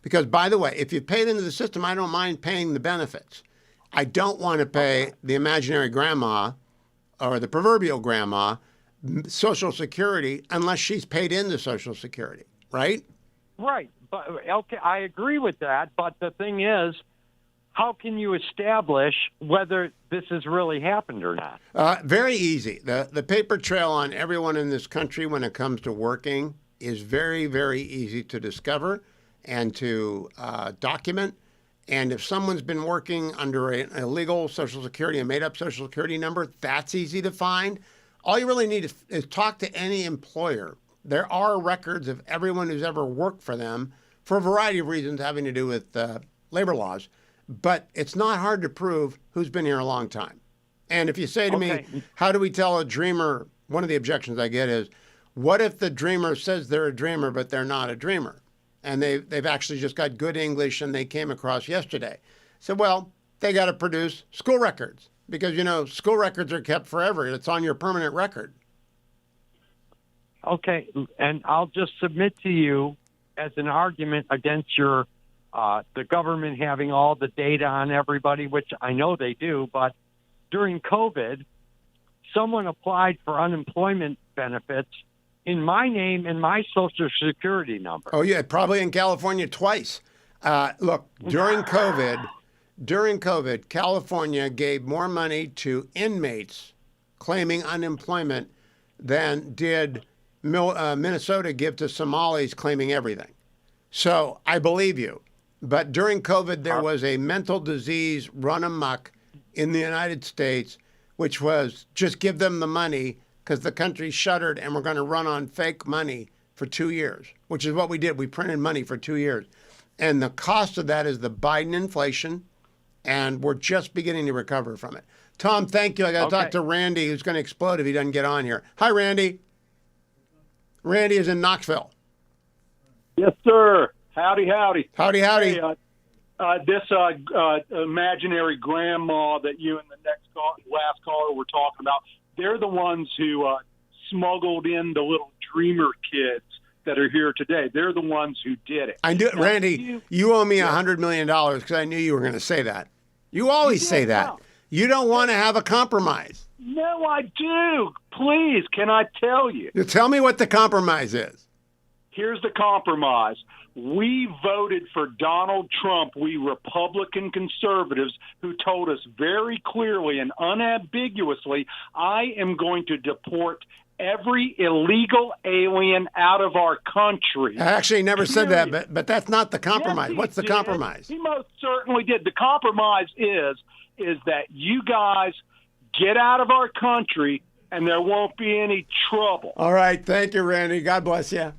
Because, by the way, if you've paid into the system, I don't mind paying the benefits. I don't want to pay the imaginary grandma or the proverbial grandma Social Security unless she's paid into Social Security, right? Right. But okay, I agree with that. But the thing is, how can you establish whether this has really happened or not? Very easy. The paper trail on everyone in this country when it comes to working is very, very easy to discover and to document. And if someone's been working under an illegal Social Security, a made-up Social Security number, that's easy to find. All you really need is talk to any employer. There are records of everyone who's ever worked for them for a variety of reasons having to do with labor laws. But it's not hard to prove who's been here a long time. And if you say to me, how do we tell a dreamer? One of the objections I get is, what if the dreamer says they're a dreamer, but they're not a dreamer? and they've actually just got good English, and they came across yesterday. So, well, they got to produce school records because, school records are kept forever. It's on your permanent record. Okay, and I'll just submit to you as an argument against your the government having all the data on everybody, which I know they do, but during COVID, someone applied for unemployment benefits in my name and my Social Security number. Oh, yeah, probably in California twice. Look, during COVID, California gave more money to inmates claiming unemployment than did Minnesota give to Somalis claiming everything. So I believe you. But during COVID, there was a mental disease run amok in the United States, which was just give them the money because the country shuttered and we're going to run on fake money for 2 years, which is what we did. We printed money for 2 years. And the cost of that is the Biden inflation, and we're just beginning to recover from it. Tom, thank you. I got to talk to Randy, who's going to explode if he doesn't get on here. Hi, Randy. Randy is in Knoxville. Yes, sir. Howdy, howdy. Howdy, howdy. Hey, this imaginary grandma that you and the last caller were talking about, they're the ones who smuggled in the little dreamer kids that are here today. They're the ones who did it. I knew, now, Randy, you owe me $100 million because I knew you were going to say that. You always say that. No. You don't want to have a compromise. No, I do. Please, can I tell you? You tell me what the compromise is. Here's the compromise. We voted for Donald Trump, we Republican conservatives, who told us very clearly and unambiguously, I am going to deport every illegal alien out of our country. I actually never said that, but that's not the compromise. Yes, What's the compromise? He most certainly did. The compromise is that you guys get out of our country and there won't be any trouble. All right. Thank you, Randy. God bless you.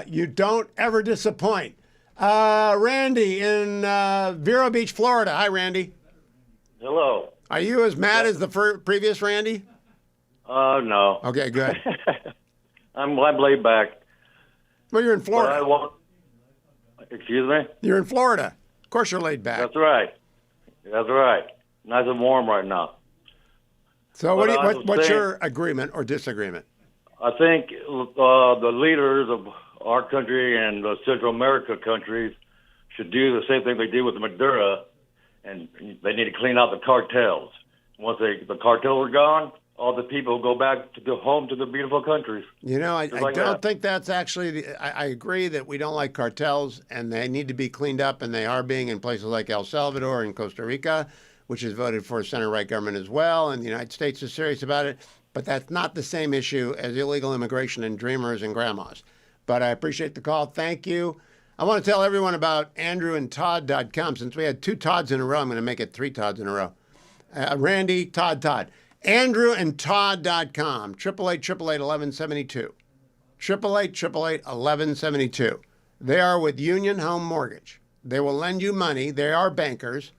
You don't ever disappoint. Randy in Vero Beach, Florida. Hi, Randy. Hello. Are you as mad as the previous Randy? No. Okay, good. I'm laid back. Well, you're in Florida. Excuse me? You're in Florida. Of course you're laid back. That's right. That's right. Nice and warm right now. So what's your agreement or disagreement? I think the leaders of our country and the Central America countries should do the same thing they did with Maduro, and they need to clean out the cartels. Once the cartels are gone, all the people go back to home to their beautiful countries. I don't think that's actually I agree that we don't like cartels, and they need to be cleaned up, and they are being in places like El Salvador and Costa Rica, which has voted for a center-right government as well, and the United States is serious about it. But that's not the same issue as illegal immigration and dreamers and grandmas. But I appreciate the call. Thank you. I want to tell everyone about andrewandtodd.com. Since we had 2 Todds in a row, I'm going to make it 3 Todds in a row. Randy, Todd. andrewandtodd.com, 888-888-1172. 888-888-1172. They are with Union Home Mortgage. They will lend you money. They are bankers.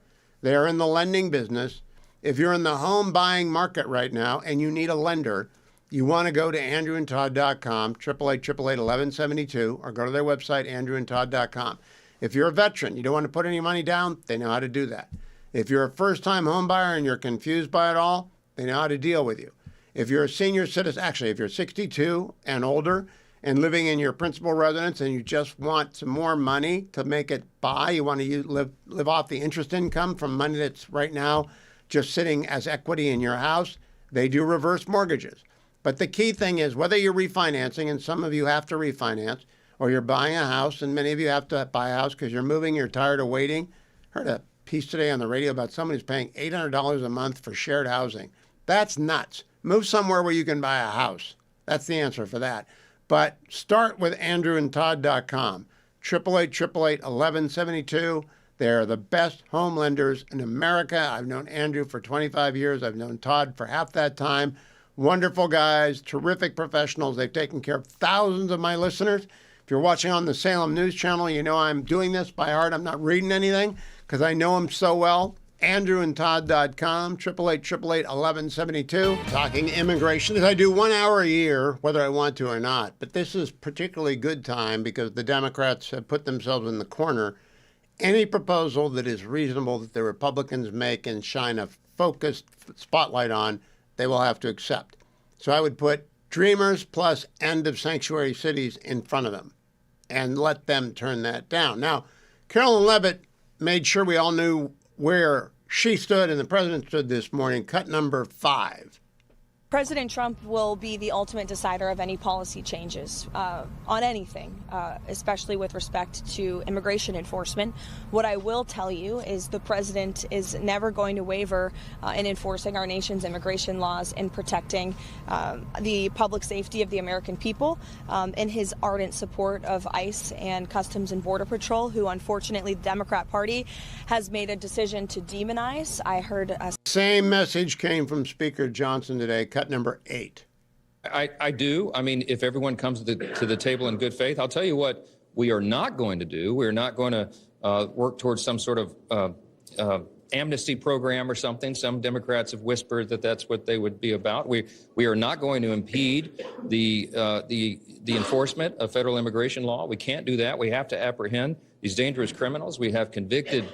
They are in the lending business. If you're in the home buying market right now and you need a lender, you want to go to andrewandtodd.com, 888-888-1172, or go to their website, andrewandtodd.com. If you're a veteran, you don't want to put any money down, they know how to do that. If you're a first-time home buyer and you're confused by it all, they know how to deal with you. If you're a senior citizen, actually, if you're 62 and older and living in your principal residence and you just want some more money to make it by, you want to live off the interest income from money that's right now just sitting as equity in your house, they do reverse mortgages. But the key thing is whether you're refinancing, and some of you have to refinance, or you're buying a house, and many of you have to buy a house because you're moving, you're tired of waiting. Heard a piece today on the radio about somebody who's paying $800 a month for shared housing. That's nuts. Move somewhere where you can buy a house. That's the answer for that. But start with andrewandtodd.com, 888-888-1172. They're the best home lenders in America. I've known Andrew for 25 years. I've known Todd for half that time. Wonderful guys, terrific professionals. They've taken care of thousands of my listeners. If you're watching on the Salem News Channel, you know I'm doing this by heart. I'm not reading anything because I know them so well. AndrewandTodd.com, 888-888-1172. Talking immigration, as I do 1 hour a year, whether I want to or not. But this is particularly good time because the Democrats have put themselves in the corner. Any proposal that is reasonable that the Republicans make and shine a focused spotlight on, they will have to accept. So I would put Dreamers plus end of sanctuary cities in front of them and let them turn that down. Now, Carolyn Levitt made sure we all knew where she stood and the president stood this morning. Cut number 5. President Trump will be the ultimate decider of any policy changes on anything, especially with respect to immigration enforcement. What I will tell you is the president is never going to waver in enforcing our nation's immigration laws and protecting the public safety of the American people in his ardent support of ICE and Customs and Border Patrol, who unfortunately the Democrat Party has made a decision to demonize. I heard a same message came from Speaker Johnson today. Cut number 8. I do. I mean, if everyone comes to the table in good faith, I'll tell you what we are not going to do. We're not going to work towards some sort of amnesty program or something. Some Democrats have whispered that that's what they would be about. We are not going to impede the enforcement of federal immigration law. We can't do that. We have to apprehend these dangerous criminals. We have convicted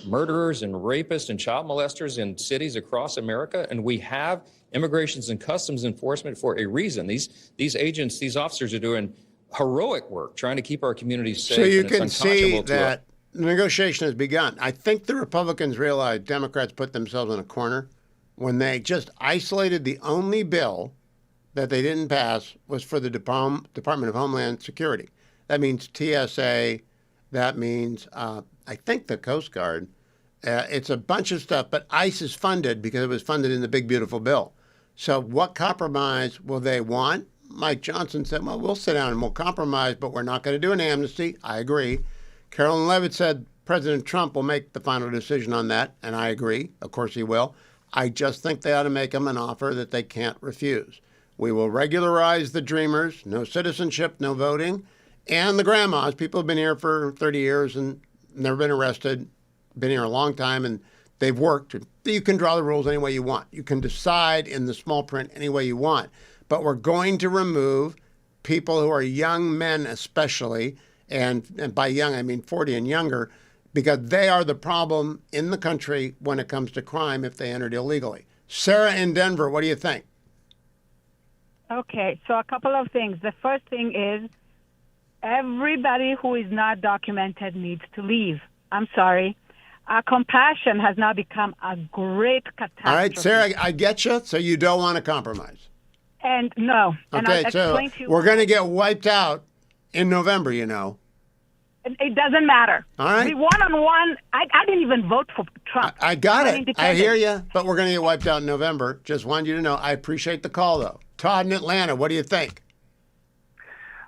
murderers and rapists and child molesters in cities across America, and we have immigrations and customs enforcement for a reason. These agents, these officers are doing heroic work trying to keep our communities safe. So you can see that the negotiation has begun. I think the Republicans realize Democrats put themselves in a corner when they just isolated the only bill that they didn't pass was for the Department of Homeland Security. That means TSA. That means, I think, the Coast Guard. It's a bunch of stuff, but ICE is funded because it was funded in the big, beautiful bill. So what compromise will they want? Mike Johnson said, well, we'll sit down and we'll compromise, but we're not going to do an amnesty. I agree. Carolyn Levitt said President Trump will make the final decision on that, and I agree. Of course he will. I just think they ought to make him an offer that they can't refuse. We will regularize the Dreamers, no citizenship, no voting, and the grandmas. People have been here for 30 years and never been arrested, been here a long time, and they've worked. You can draw the rules any way you want. You can decide in the small print any way you want. But we're going to remove people who are young men especially, and by young I mean 40 and younger, because they are the problem in the country when it comes to crime if they entered illegally. Sarah in Denver, what do you think? Okay, so a couple of things. The first thing is everybody who is not documented needs to leave. I'm sorry. Compassion has now become a great catastrophe. All right, Sarah, I get you. So you don't want to compromise. And no. And okay, I'll so explain to you we're going to get wiped out in November, you know. It doesn't matter. All right. We one-on-one. I didn't even vote for Trump. I got I'm it. I hear you. But we're going to get wiped out in November. Just wanted you to know. I appreciate the call, though. Todd in Atlanta, what do you think?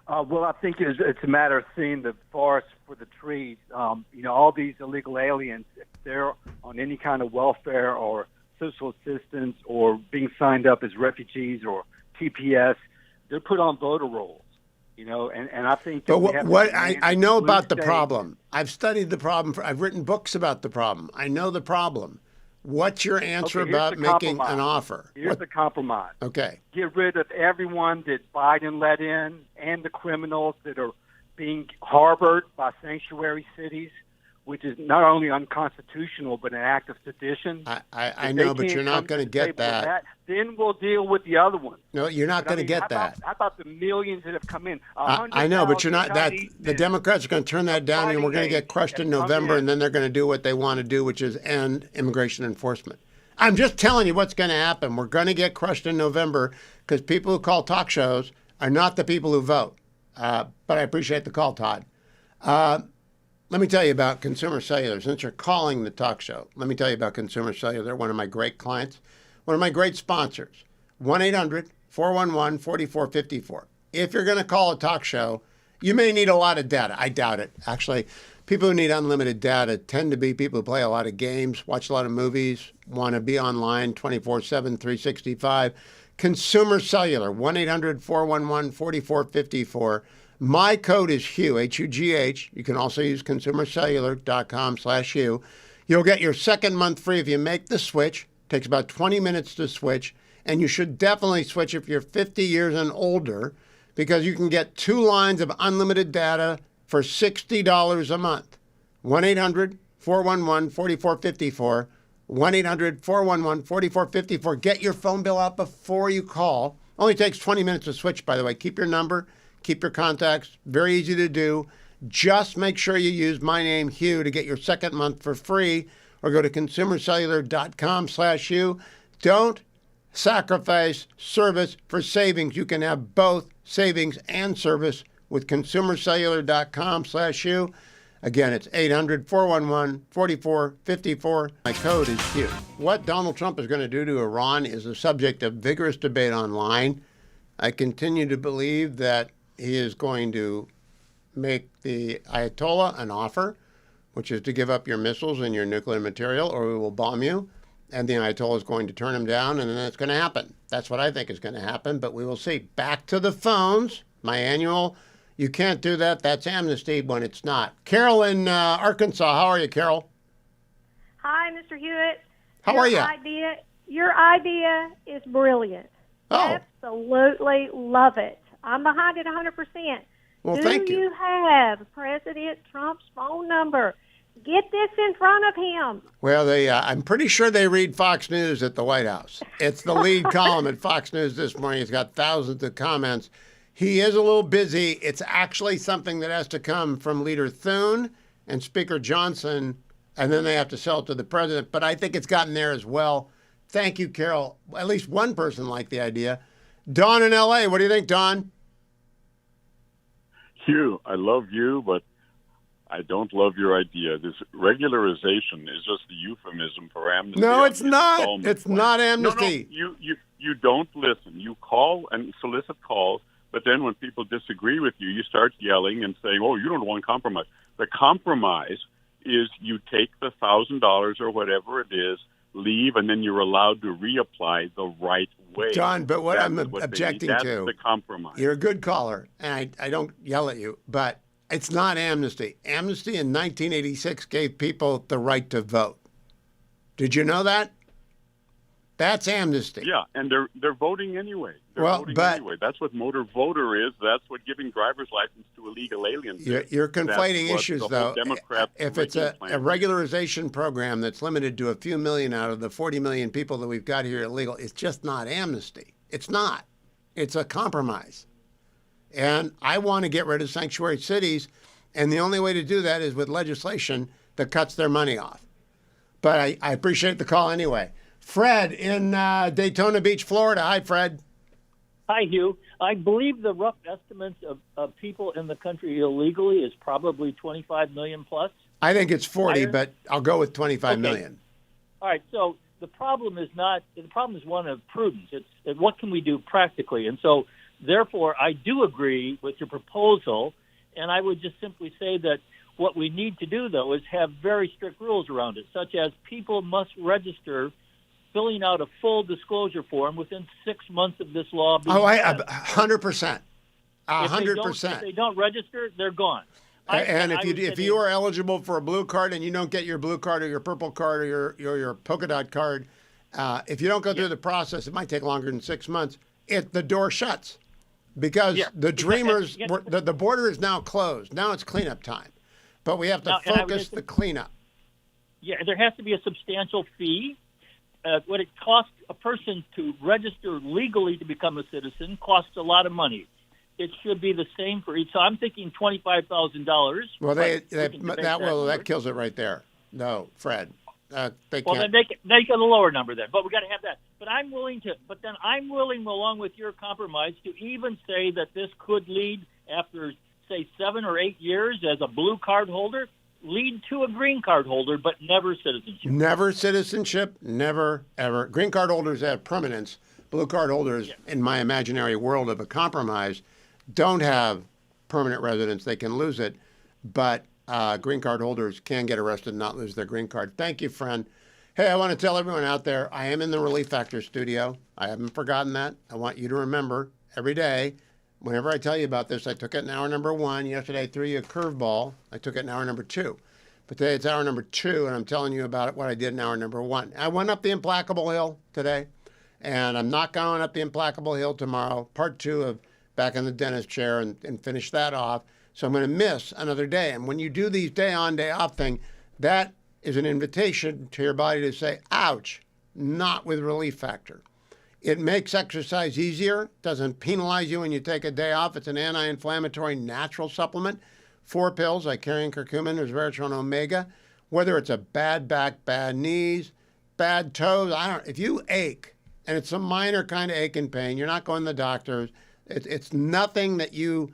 Well, I think it's a matter of seeing the forest for the trees. All these illegal aliens, if they're on any kind of welfare or social assistance or being signed up as refugees or TPS, they're put on voter rolls. And I think. But I know about the problem. I've studied the problem. I've written books about the problem. I know the problem. What's your answer about making an offer? Here's the compromise. Okay. Get rid of everyone that Biden let in and the criminals that are being harbored by sanctuary cities, which is not only unconstitutional but an act of sedition. I know, but you're not going to get that. Then we'll deal with the other ones. No, you're not going to get that. How about the millions that have come in? I know, but you're not. The Democrats are going to turn that down, and we're going to get crushed in November, and then they're going to do what they want to do, which is end immigration enforcement. I'm just telling you what's going to happen. We're going to get crushed in November because people who call talk shows are not the people who vote. But I appreciate the call, Todd. Let me tell you about Consumer Cellular. Since you're calling the talk show, let me tell you about Consumer Cellular. They're one of my great clients, one of my great sponsors. 1-800-411-4454. If you're going to call a talk show, you may need a lot of data. I doubt it. Actually, people who need unlimited data tend to be people who play a lot of games, watch a lot of movies, want to be online 24/7, 365. Consumer Cellular, 1-800-411-4454. My code is Hugh, H-U-G-H. You can also use consumercellular.com/Hugh. You'll get your second month free if you make the switch. It takes about 20 minutes to switch. And you should definitely switch if you're 50 years and older, because you can get 2 lines of unlimited data for $60 a month. 1-800-411-4454. 1-800-411-4454. Get your phone bill out before you call. Only takes 20 minutes to switch, by the way. Keep your number, keep your contacts. Very easy to do. Just make sure you use my name, Hugh, to get your second month for free, or go to consumercellular.com/Hugh. Don't sacrifice service for savings. You can have both savings and service with consumercellular.com/Hugh. Again, it's 800-411-4454. My code is Hugh. What Donald Trump is going to do to Iran is the subject of vigorous debate online. I continue to believe that he is going to make the Ayatollah an offer, which is to give up your missiles and your nuclear material, or we will bomb you. And the Ayatollah is going to turn him down, and then it's going to happen. That's what I think is going to happen, but we will see. Back to the phones. My annual, you can't do that. That's amnesty when it's not. Carol in Arkansas. How are you, Carol? Hi, Mr. Hewitt. How are you? Your idea is brilliant. Oh. Absolutely love it. I'm behind it 100%. Well, thank you. Do you have President Trump's phone number? Get this in front of him. Well, I'm pretty sure they read Fox News at the White House. It's the lead column at Fox News this morning. It's got thousands of comments. He is a little busy. It's actually something that has to come from Leader Thune and Speaker Johnson, and then they have to sell it to the president. But I think it's gotten there as well. Thank you, Carol. At least one person liked the idea. Don in L.A., what do you think, Don? Hugh, I love you, but I don't love your idea. This regularization is just a euphemism for amnesty. No, it's not. It's not amnesty. No, you don't listen. You call and solicit calls, but then when people disagree with you, you start yelling and saying, oh, you don't want compromise. The compromise is you take the $1,000 or whatever it is, leave, and then you're allowed to reapply the right way. Don, but what I'm objecting to, that's the compromise. You're a good caller, and I don't yell at you, but it's not amnesty. Amnesty in 1986 gave people the right to vote. Did you know that? That's amnesty. Yeah, and they're voting anyway. They're voting but anyway. That's what motor voter is. That's what giving driver's license to illegal aliens is. You're conflating That's issues, the though. If it's a plan. regularization program that's limited to a few million out of the 40 million people that we've got here illegal, it's just not amnesty. It's not. It's a compromise. And I want to get rid of sanctuary cities, and the only way to do that is with legislation that cuts their money off. But I appreciate the call anyway. Fred in Daytona Beach, Florida. Hi, Fred. Hi, Hugh. I believe the rough estimates of people in the country illegally is probably 25 million plus. I think it's 40, but I'll go with 25 million. All right. So the problem is one of prudence. It's what can we do practically? And so, therefore, I do agree with your proposal. And I would just simply say that what we need to do, though, is have very strict rules around it, such as people must register filling out a full disclosure form within 6 months of this law being passed. 100%. 100%. If they don't register, they're gone. And if you are eligible for a blue card and you don't get your blue card or your purple card or your polka dot card, if you don't go through the process, it might take longer than 6 months. The door shuts because the dreamers, the border is now closed. Now it's cleanup time, but we have to focus the cleanup. Yeah, there has to be a substantial fee. What it costs a person to register legally to become a citizen costs a lot of money. It should be the same for each. So I'm thinking $25,000. Well, that kills it right there. No, Fred, they can't. Well, then make it a lower number then. But we got to have that. But I'm willing, along with your compromise, to even say that this could lead after, say, 7 or 8 years as a blue card holder, lead to a green card holder, but never citizenship. Never citizenship, never, ever. Green card holders have permanence. Blue card holders, in my imaginary world of a compromise, don't have permanent residence. They can lose it, but green card holders can get arrested and not lose their green card. Thank you, friend. Hey, I want to tell everyone out there, I am in the Relief Factor studio. I haven't forgotten that. I want you to remember every day, whenever I tell you about this, I took it in hour number 1. Yesterday, I threw you a curveball. I took it in hour number 2. But today it's hour number 2, and I'm telling you about what I did in hour number 1. I went up the implacable hill today, and I'm not going up the implacable hill tomorrow, part 2 of back in the dentist chair, and finish that off. So I'm going to miss another day. And when you do these day on, day off thing, that is an invitation to your body to say, ouch, not with Relief Factor. It makes exercise easier, doesn't penalize you when you take a day off. It's an anti-inflammatory natural supplement. 4 pills, Icarian curcumin, resveratrol, and omega. Whether it's a bad back, bad knees, bad toes, if you ache, and it's a minor kind of ache and pain, you're not going to the doctor. It's nothing that you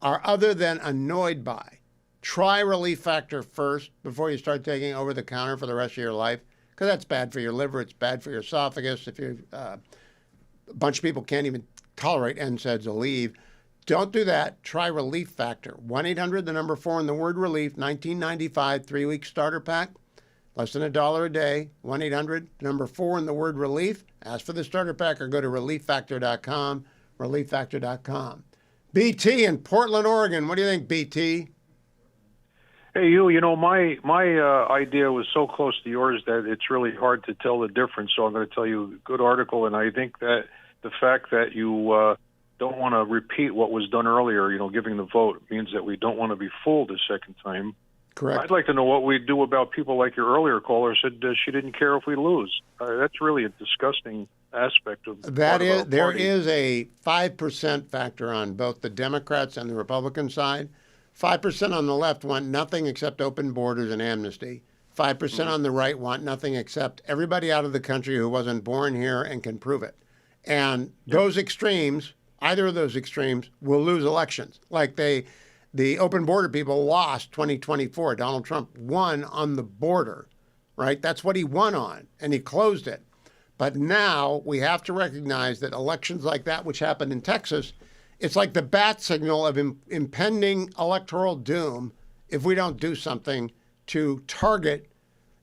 are other than annoyed by. Try Relief Factor first before you start taking over the counter for the rest of your life, because that's bad for your liver. It's bad for your esophagus. If you a bunch of people can't even tolerate NSAIDs, will leave. Don't do that. Try Relief Factor. 1-800, the number 4 and the word relief, $19.95, 3-week starter pack. Less than $1 a day. 1-800, the number 4 and the word relief. Ask for the starter pack or go to relieffactor.com, relieffactor.com. BT in Portland, Oregon. What do you think, BT? Hey, you know, my idea was so close to yours that it's really hard to tell the difference. So I'm going to tell you a good article, and I think that the fact that you don't want to repeat what was done earlier, you know, giving the vote, means that we don't want to be fooled a second time. Correct. I'd like to know what we do about people like your earlier caller said she didn't care if we lose. That's really a disgusting aspect of That is, there party. is a 5% factor on both the Democrats and the Republican side. 5% on the left want nothing except open borders and amnesty. 5% on the right want nothing except everybody out of the country who wasn't born here and can prove it. And those extremes, either of those extremes, will lose elections. Like the open border people lost 2024. Donald Trump won on the border, right? That's what he won on, and he closed it. But now we have to recognize that elections like that, which happened in Texas, it's like the bat signal of impending electoral doom if we don't do something to target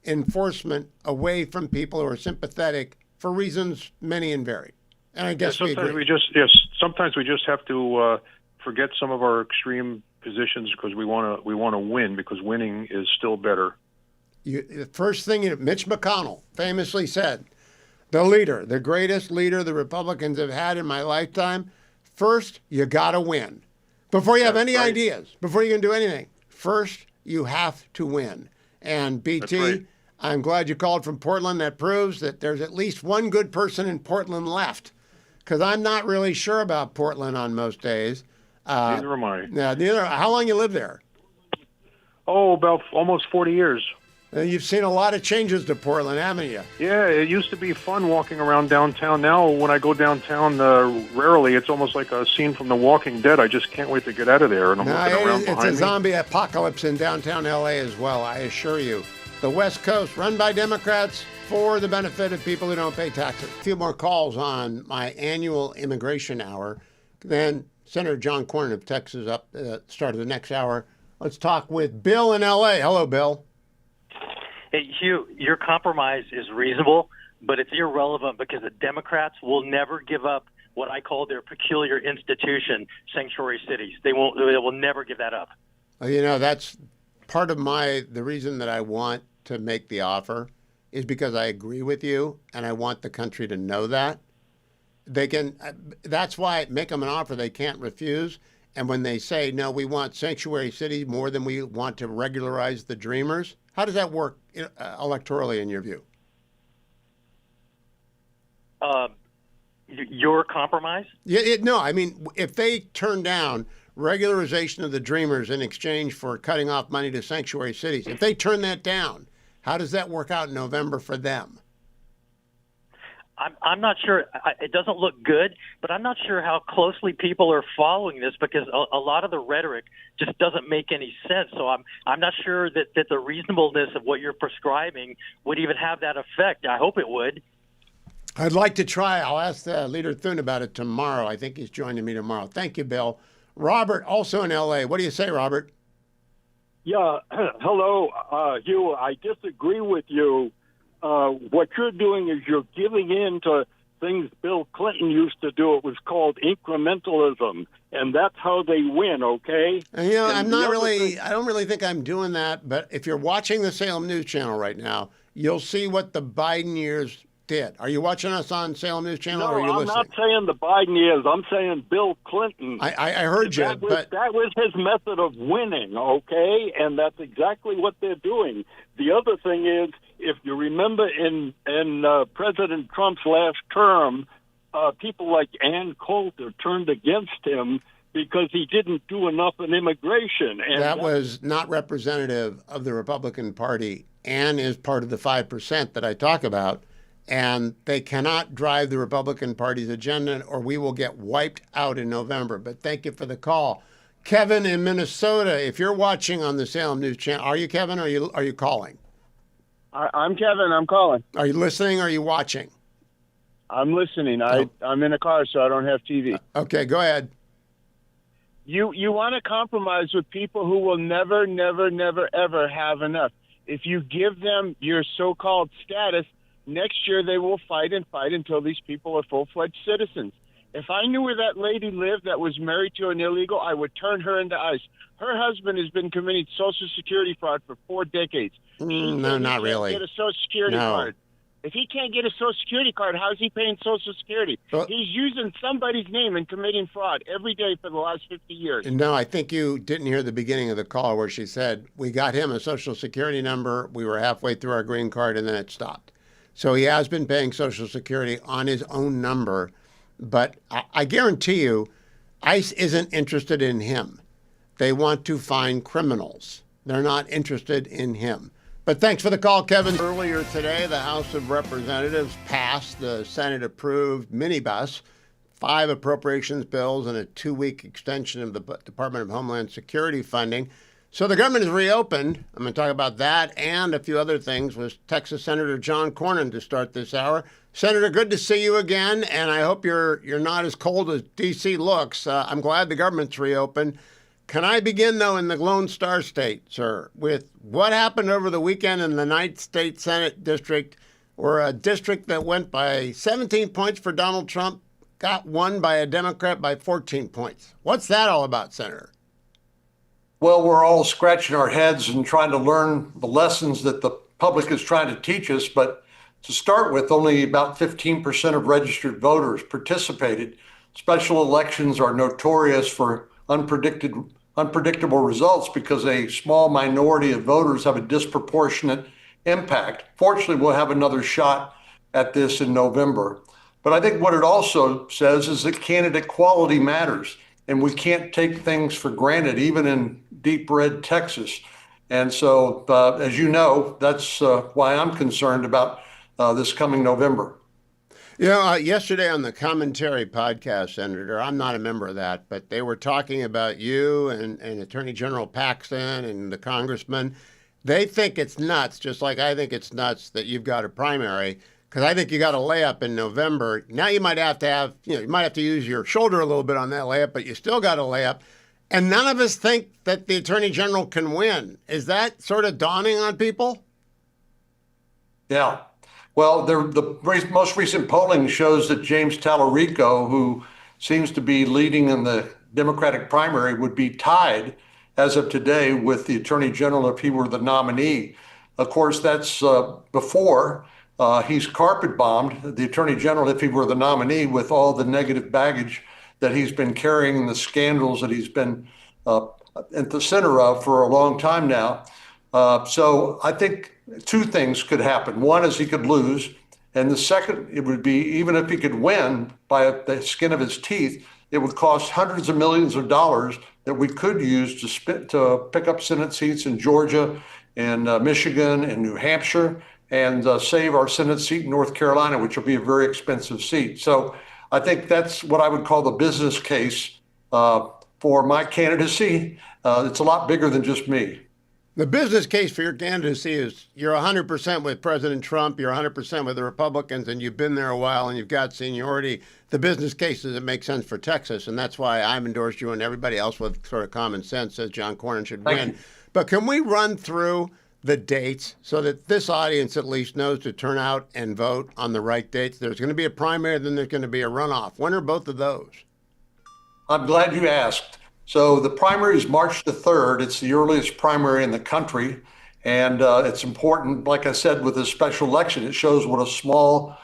enforcement away from people who are sympathetic for reasons many and varied. And I guess sometimes we just have to forget some of our extreme positions because we want to win, because winning is still better. The first thing Mitch McConnell famously said, the leader, the greatest leader the Republicans have had in my lifetime, first, you got to win. Before you have any ideas, before you can do anything, first, you have to win. And BT, I'm glad you called from Portland. That proves that there's at least one good person in Portland left, because I'm not really sure about Portland on most days. Neither am I. Yeah, neither. How long you live there? Oh, about almost 40 years. You've seen a lot of changes to Portland, haven't you? Yeah, it used to be fun walking around downtown. Now, when I go downtown, rarely, it's almost like a scene from The Walking Dead. I just can't wait to get out of there. And I'm looking around behind me. It's a zombie apocalypse in downtown L.A. as well, I assure you. The West Coast, run by Democrats for the benefit of people who don't pay taxes. A few more calls on my annual immigration hour. Then Senator John Cornyn of Texas up at the start of the next hour. Let's talk with Bill in L.A. Hello, Bill. Hey, Hugh, your compromise is reasonable, but it's irrelevant because the Democrats will never give up what I call their peculiar institution, sanctuary cities. They will never give that up. You know, that's part of the reason that I want to make the offer is because I agree with you and I want the country to know that. That's why I make them an offer they can't refuse. And when they say, no, we want sanctuary cities more than we want to regularize the Dreamers, how does that work electorally in your view? Your compromise? No, I mean, if they turn down regularization of the Dreamers in exchange for cutting off money to sanctuary cities, if they turn that down, how does that work out in November for them? I'm not sure. It doesn't look good, but I'm not sure how closely people are following this because a lot of the rhetoric just doesn't make any sense. So I'm not sure that the reasonableness of what you're prescribing would even have that effect. I hope it would. I'd like to try. I'll ask Leader Thune about it tomorrow. I think he's joining me tomorrow. Thank you, Bill. Robert, also in L.A. What do you say, Robert? Yeah, hello, Hugh. I disagree with you. What you're doing is you're giving in to things Bill Clinton used to do. It was called incrementalism. and that's how they win, okay? And, you know, And I'm the not other really, thing- I don't really think I'm doing that, but if you're watching the Salem News Channel right now, you'll see what the Biden years did. Are you watching us on Salem News Channel No, or are you I'm listening? not saying the Biden is. I'm saying Bill Clinton. I heard you, but that was his method of winning, okay? And that's exactly what they're doing. The other thing is, if you remember in President Trump's last term, people like Ann Coulter turned against him because he didn't do enough in immigration. And that was not representative of the Republican Party. Ann is part of the 5% that I talk about, and they cannot drive the Republican Party's agenda or we will get wiped out in November. But thank you for the call. Kevin in Minnesota, if you're watching on the Salem News Channel, are you Kevin or are you calling? I'm Kevin. I'm calling. Are you listening or are you watching? I'm listening. I'm in a car, so I don't have TV. Okay, go ahead. You want to compromise with people who will never, ever have enough. If you give them your so-called status, next year they will fight and fight until these people are full-fledged citizens. If I knew where that lady lived that was married to an illegal, I would turn her into ice. Her husband has been committing Social Security fraud for 4 decades. No, not really. Get a Social Security No. card. If he can't get a Social Security card, how's he paying Social Security? Well- He's using somebody's name and committing fraud every day for the last 50 years. No, I think you didn't hear the beginning of the call where she said, we got him a Social Security number, we were halfway through our green card, and then it stopped. So he has been paying Social Security on his own number, but I guarantee you, ICE isn't interested in him. They want to find criminals. They're not interested in him. But thanks for the call, Kevin. Earlier today, the House of Representatives passed the Senate-approved minibus, 5 appropriations bills, and a 2-week extension of the Department of Homeland Security funding. So the government is reopened. I'm going to talk about that and a few other things with Texas Senator John Cornyn to start this hour. Senator, good to see you again, and I hope you're not as cold as D.C. looks. I'm glad the government's reopened. Can I begin, though, in the Lone Star State, sir, with what happened over the weekend in the 9th State Senate District, where a district that went by 17 points for Donald Trump got won by a Democrat by 14 points? What's that all about, Senator? Well, we're all scratching our heads and trying to learn the lessons that the public is trying to teach us. But to start with, only about 15% of registered voters participated. Special elections are notorious for unpredictable results because a small minority of voters have a disproportionate impact. Fortunately, we'll have another shot at this in November. But I think what it also says is that candidate quality matters, and we can't take things for granted, even in deep red Texas. And so, as you know, that's why I'm concerned about this coming November. You know, yesterday on the Commentary podcast, Senator, I'm not a member of that, but they were talking about you and Attorney General Paxton and the congressman. They think it's nuts, just like I think it's nuts that you've got a primary, because I think you got a layup in November. Now you might have to you might have to use your shoulder a little bit on that layup, but you still got a layup. And none of us think that the Attorney General can win. Is that sort of dawning on people? Yeah. Well, the most recent polling shows that James Tallarico, who seems to be leading in the Democratic primary, would be tied as of today with the Attorney General if he were the nominee. Of course, that's before he's carpet bombed the Attorney General if he were the nominee with all the negative baggage that he's been carrying and the scandals that he's been at the center of for a long time now. So I think 2 things could happen. One is he could lose. And the second, it would be, even if he could win by the skin of his teeth, it would cost hundreds of millions of dollars that we could use to pick up Senate seats in Georgia and Michigan and New Hampshire and save our Senate seat in North Carolina, which will be a very expensive seat. So I think that's what I would call the business case for my candidacy. It's a lot bigger than just me. The business case for your candidacy is you're 100% with President Trump, you're 100% with the Republicans, and you've been there a while and you've got seniority. The business case is it makes sense for Texas, and that's why I've endorsed you, and everybody else with sort of common sense says John Cornyn should win. But can we run through the dates so that this audience at least knows to turn out and vote on the right dates? There's going to be a primary, then there's going to be a runoff. When are both of those? I'm glad you asked. So the primary is March the 3rd. It's the earliest primary in the country. And it's important, like I said, with this special election, it shows what a small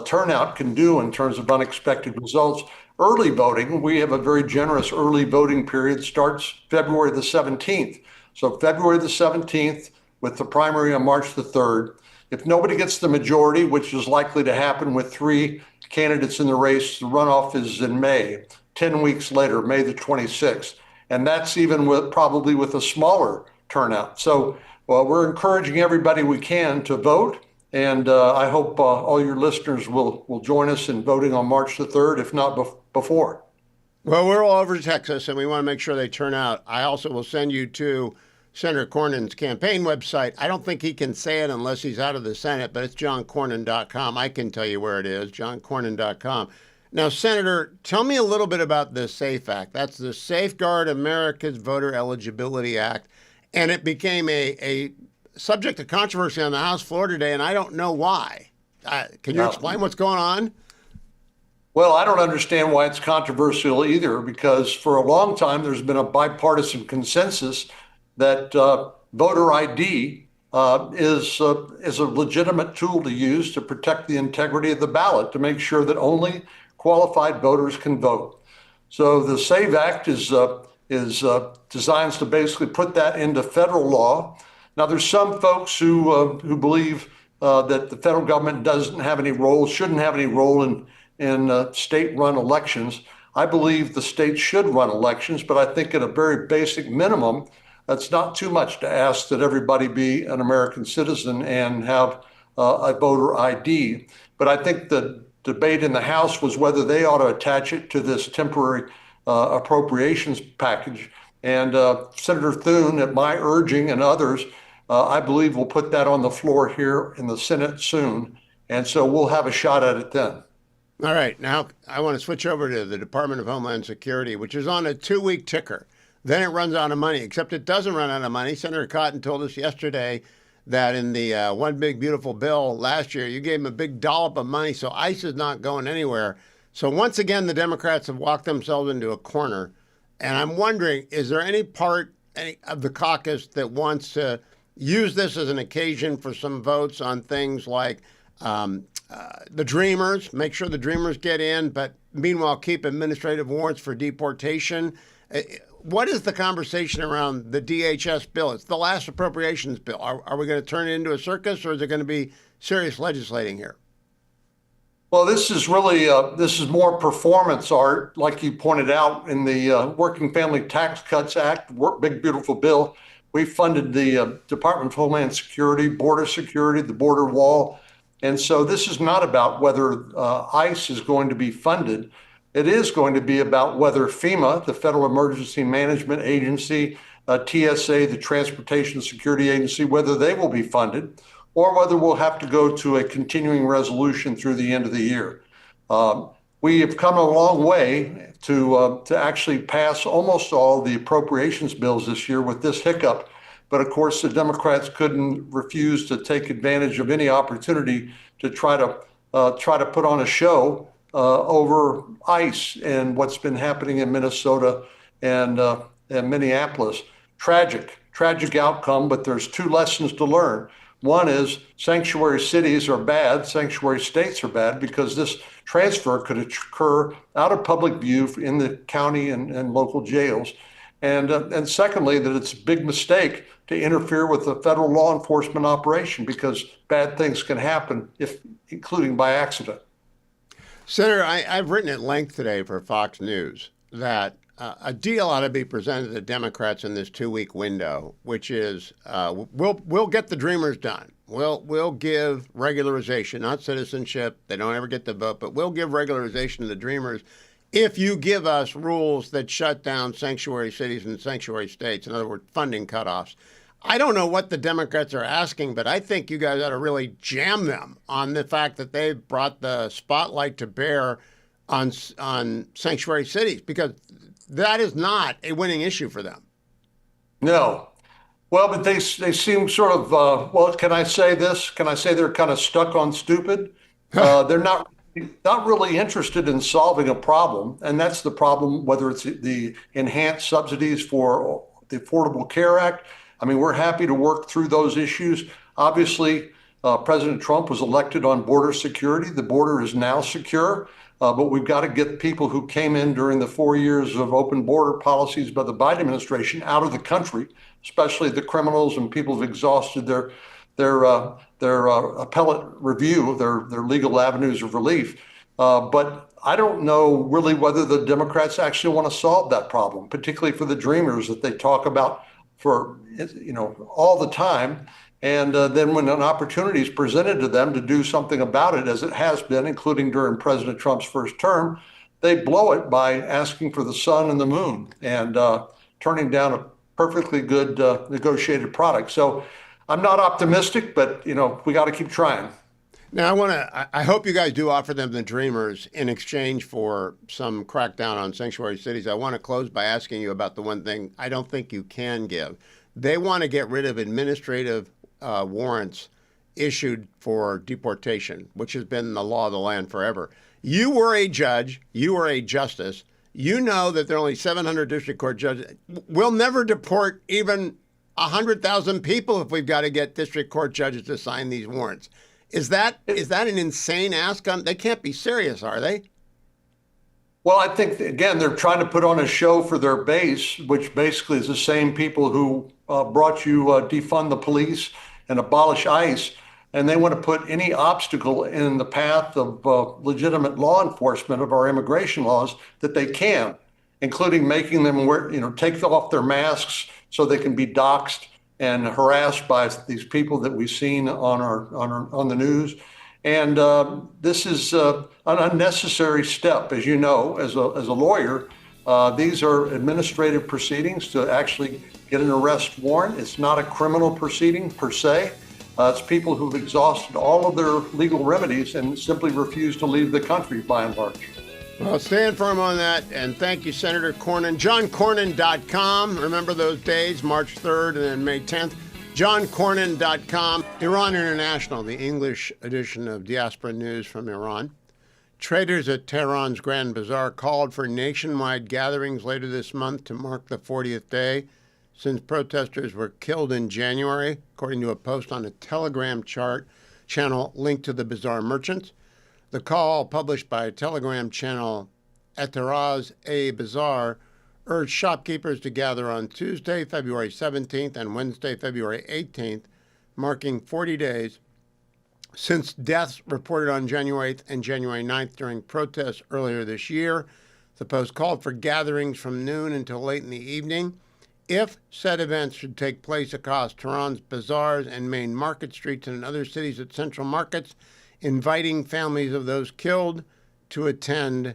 turnout can do in terms of unexpected results. Early voting, we have a very generous early voting period, starts February the 17th. So February the 17th with the primary on March the 3rd. If nobody gets the majority, which is likely to happen with 3 candidates in the race, the runoff is in May, 10 weeks later, May the 26th. And that's even with probably with a smaller turnout. So we're encouraging everybody we can to vote. And I hope all your listeners will join us in voting on March the 3rd, if not before. Well, we're all over Texas, and we want to make sure they turn out. I also will send you to Senator Cornyn's campaign website. I don't think he can say it unless he's out of the Senate, but it's johncornyn.com. I can tell you where it is, johncornyn.com. Now, Senator, tell me a little bit about the SAFE Act. That's the Safeguard America's Voter Eligibility Act, and it became a subject of controversy on the House floor today, and I don't know why. Can you explain what's going on? Well, I don't understand why it's controversial either, because for a long time there's been a bipartisan consensus that voter ID is a legitimate tool to use to protect the integrity of the ballot, to make sure that only qualified voters can vote. So the SAVE Act is designed to basically put that into federal law. Now, there's some folks who believe that the federal government doesn't have any role, shouldn't have any role in state-run elections. I believe the states should run elections, but I think at a very basic minimum, that's not too much to ask that everybody be an American citizen and have a voter ID. But I think the debate in the House was whether they ought to attach it to this temporary appropriations package. And Senator Thune, at my urging and others, I believe will put that on the floor here in the Senate soon. And so we'll have a shot at it then. All right. Now, I want to switch over to the Department of Homeland Security, which is on a 2-week ticker. Then it runs out of money, except it doesn't run out of money. Senator Cotton told us yesterday that in the One Big Beautiful Bill last year, you gave him a big dollop of money, so ICE is not going anywhere. So once again, the Democrats have walked themselves into a corner. And I'm wondering, is there any part of the caucus that wants to use this as an occasion for some votes on things like the Dreamers, make sure the Dreamers get in, but meanwhile keep administrative warrants for deportation? What is the conversation around the DHS bill? It's the last appropriations bill. Are we going to turn it into a circus, or is there going to be serious legislating here? Well, this is really, this is more performance art, like you pointed out in the Working Family Tax Cuts Act, Big Beautiful Bill. We funded the Department of Homeland Security, border security, the border wall. And so this is not about whether ICE is going to be funded. It is going to be about whether FEMA, the Federal Emergency Management Agency, TSA, the Transportation Security Agency, whether they will be funded, or whether we'll have to go to a continuing resolution through the end of the year. We have come a long way to actually pass almost all the appropriations bills this year with this hiccup. But of course, the Democrats couldn't refuse to take advantage of any opportunity to try to put on a show over ICE and what's been happening in Minnesota and Minneapolis. Tragic outcome, but there's 2 lessons to learn. One is sanctuary cities are bad, sanctuary states are bad, because this transfer could occur out of public view in the county and local jails. And secondly, that it's a big mistake to interfere with the federal law enforcement operation, because bad things can happen, including by accident. Senator, I've written at length today for Fox News that a deal ought to be presented to the Democrats in this 2-week window, which is we'll get the Dreamers done. We'll give regularization, not citizenship. They don't ever get the vote, but we'll give regularization to the Dreamers if you give us rules that shut down sanctuary cities and sanctuary states, in other words, funding cutoffs. I don't know what the Democrats are asking, but I think you guys ought to really jam them on the fact that they've brought the spotlight to bear on sanctuary cities, because that is not a winning issue for them. No. Well, but they seem sort of, well, can I say this? Can I say they're kind of stuck on stupid? They're not not really interested in solving a problem, and that's the problem, whether it's the enhanced subsidies for the Affordable Care Act. I mean, we're happy to work through those issues. Obviously, President Trump was elected on border security. The border is now secure, but we've got to get people who came in during the 4 years of open border policies by the Biden administration out of the country, especially the criminals and people who've exhausted their appellate review, their legal avenues of relief. But I don't know really whether the Democrats actually want to solve that problem, particularly for the dreamers that they talk about for, all the time. And then when an opportunity is presented to them to do something about it, as it has been, including during President Trump's first term, they blow it by asking for the sun and the moon and turning down a perfectly good negotiated product. So I'm not optimistic, but we got to keep trying. Now, I hope you guys do offer them the dreamers in exchange for some crackdown on sanctuary cities. I want to close by asking you about the one thing I don't think you can give. They want to get rid of administrative warrants issued for deportation, which has been the law of the land forever. You were a judge. You were a justice. You know that there are only 700 district court judges. We'll never deport even 100,000 people if we've got to get district court judges to sign these warrants. Is that an insane ask? They can't be serious, are they? Well, I think, again, they're trying to put on a show for their base, which basically is the same people who brought you defund the police and abolish ICE. And they want to put any obstacle in the path of legitimate law enforcement of our immigration laws that they can, including making them take off their masks so they can be doxxed and harassed by these people that we've seen on the news. And this is an unnecessary step, as you know, as a lawyer. These are administrative proceedings to actually get an arrest warrant. It's not a criminal proceeding per se. It's people who've exhausted all of their legal remedies and simply refuse to leave the country by and large. Well, stand firm on that, and thank you, Senator Cornyn. JohnCornyn.com. Remember those days, March 3rd and then May 10th. JohnCornyn.com. Iran International, the English edition of Diaspora News from Iran. Traders at Tehran's Grand Bazaar called for nationwide gatherings later this month to mark the 40th day since protesters were killed in January, according to a post on a Telegram channel linked to the bazaar merchants. The call, published by a Telegram channel, Eteraz-e-Bazaar, urged shopkeepers to gather on Tuesday, February 17th and Wednesday, February 18th, marking 40 days since deaths reported on January 8th and January 9th during protests earlier this year. The post called for gatherings from noon until late in the evening. If said events should take place across Tehran's bazaars and main market streets and in other cities at central markets, inviting families of those killed to attend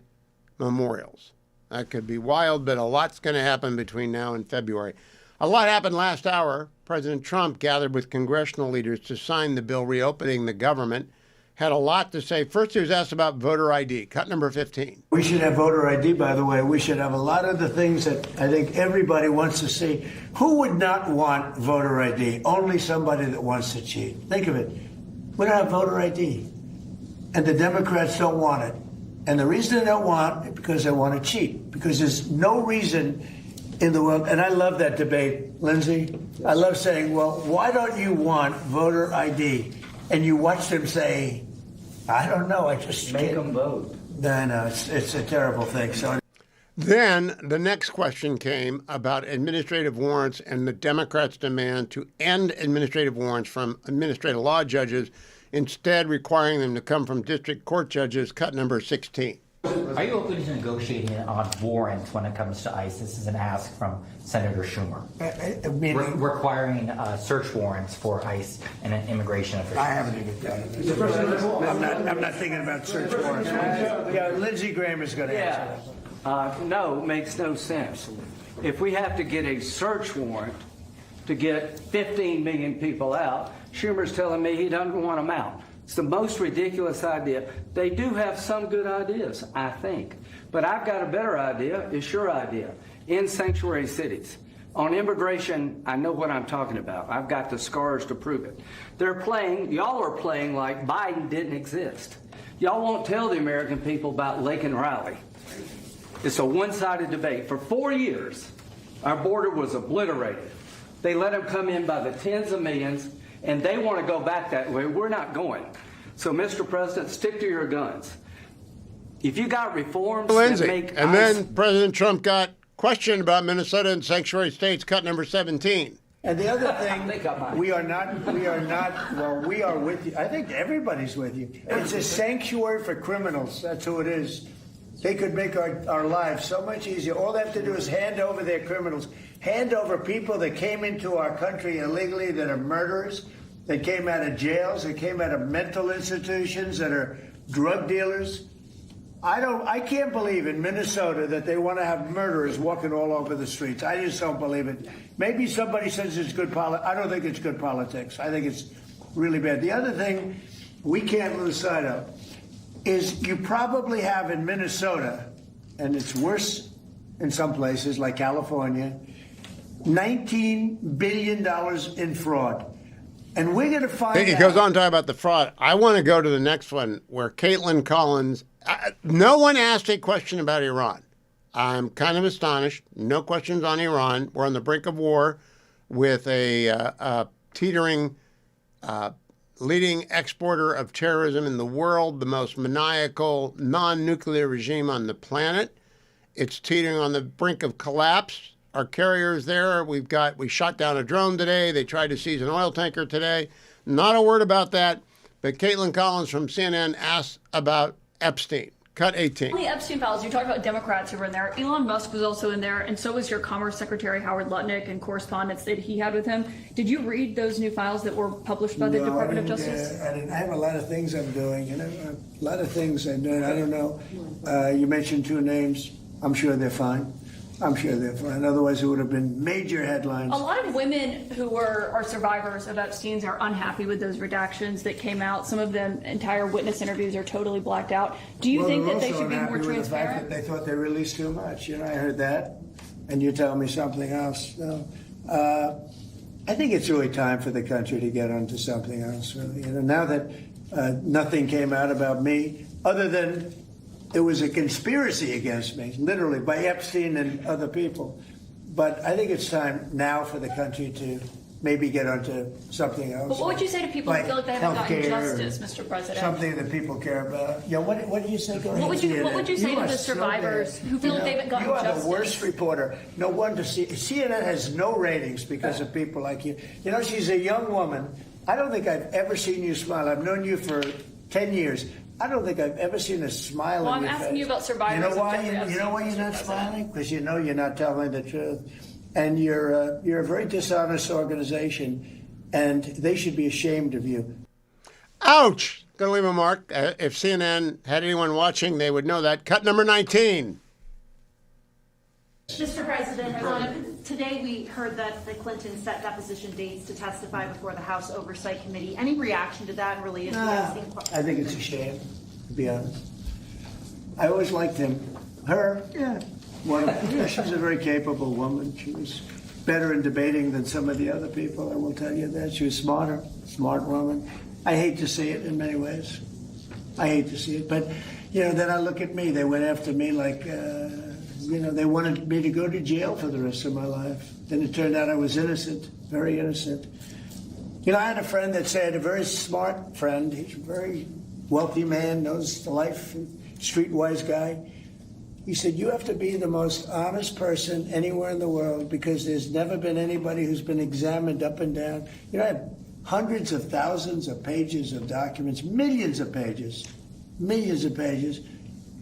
memorials. That could be wild, but a lot's going to happen between now and February. A lot happened last hour. President Trump gathered with congressional leaders to sign the bill reopening the government. Had a lot to say. First, he was asked about voter ID, cut number 15. We should have voter ID, by the way. We should have a lot of the things that I think everybody wants to see. Who would not want voter ID? Only somebody that wants to cheat. Think of it. We don't have voter ID. And the Democrats don't want it. And the reason they don't want it because they want to cheat. Because there's no reason in the world, and I love that debate, Lindsay. I love saying, well, why don't you want voter ID? And you watch them say, I don't know, I just make them vote. I know, it's a terrible thing. So then the next question came about administrative warrants and the Democrats' demand to end administrative warrants from administrative law judges, instead requiring them to come from district court judges, cut number 16. Are you open to negotiating on warrants when it comes to ICE? This is an ask from Senator Schumer. Requiring search warrants for ICE and immigration officials. I haven't even done it. I'm not thinking about search warrants. Yeah, Lindsey Graham is going to answer that. No, it makes no sense. If we have to get a search warrant to get 15 million people out, Schumer's telling me he doesn't want them out. It's the most ridiculous idea. They do have some good ideas, I think. But I've got a better idea. It's your idea. In sanctuary cities. On immigration, I know what I'm talking about. I've got the scars to prove it. Y'all are playing like Biden didn't exist. Y'all won't tell the American people about Lake and Riley. It's a one-sided debate. For 4 years, our border was obliterated. They let them come in by the tens of millions, and they want to go back that way. We're not going. So, Mr. President, stick to your guns. If you got reforms that make and then President Trump got questioned about Minnesota and sanctuary states, cut number 17. And the other thing, we are not, well, we are with you. I think everybody's with you. It's a sanctuary for criminals. That's who it is. They could make our lives so much easier. All they have to do is hand over their criminals, hand over people that came into our country illegally, that are murderers, that came out of jails, that came out of mental institutions, that are drug dealers. I can't believe in Minnesota that they want to have murderers walking all over the streets. I just don't believe it. Maybe somebody says it's good politics. I don't think it's good politics. I think it's really bad. The other thing we can't lose sight of is you probably have in Minnesota, and it's worse in some places like California, $19 billion in fraud. And we're going to find out. It goes on to talk about the fraud. I want to go to the next one where Caitlin Collins, no one asked a question about Iran. I'm kind of astonished. No questions on Iran. We're on the brink of war with a teetering leading exporter of terrorism in the world, the most maniacal non-nuclear regime on the planet. It's teetering on the brink of collapse. Our carriers there, we shot down a drone today. They tried to seize an oil tanker today. Not a word about that. But Caitlin Collins from CNN asked about Epstein. Cut 18. On the Epstein files, you talked about Democrats who were in there. Elon Musk was also in there, and so was your Commerce Secretary Howard Lutnick and correspondence that he had with him. Did you read those new files that were published by the Department of Justice? I have a lot of things I'm doing. A lot of things I'm doing. I don't know. You mentioned two names. I'm sure they're fine. Otherwise, it would have been major headlines. A lot of women who are survivors of Epstein's are unhappy with those redactions that came out. Some of them, entire witness interviews are totally blacked out. Do you think that they should be more transparent? The fact that they thought they released too much. I heard that, and you tell me something else. No. I think it's really time for the country to get onto something else. Really. Now that nothing came out about me, other than it was a conspiracy against me, literally, by Epstein and other people. But I think it's time now for the country to maybe get onto something else. But what would you say to people who feel like they haven't gotten justice, Mr. President? Something that people care about. What did you say? Go ahead. What would you say to the survivors who feel like they haven't gotten justice? You are the worst reporter. No wonder CNN has no ratings because of people like you. She's a young woman. I don't think I've ever seen you smile. I've known you for 10 years. I don't think I've ever seen a smile on your face. I'm asking you about survivors. You know why you're not smiling? Because you know you're not telling the truth. And you're a very dishonest organization, and they should be ashamed of you. Ouch! Gonna leave a mark. If CNN had anyone watching, they would know that. Cut number 19. Mr. President, today we heard that the Clintons set deposition dates to testify before the House Oversight Committee. Any reaction to that related to Epstein? I think it's a shame, to be honest. I always liked him. Her, she's a very capable woman. She was better in debating than some of the other people, I will tell you that. She was smart woman. I hate to see it in many ways. I hate to see it. But, then I look at me. They went after me like... they wanted me to go to jail for the rest of my life. Then it turned out I was innocent, very innocent. I had a friend that said, a very smart friend, he's a very wealthy man, knows the life, streetwise guy. He said, you have to be the most honest person anywhere in the world because there's never been anybody who's been examined up and down. I have hundreds of thousands of pages of documents, millions of pages.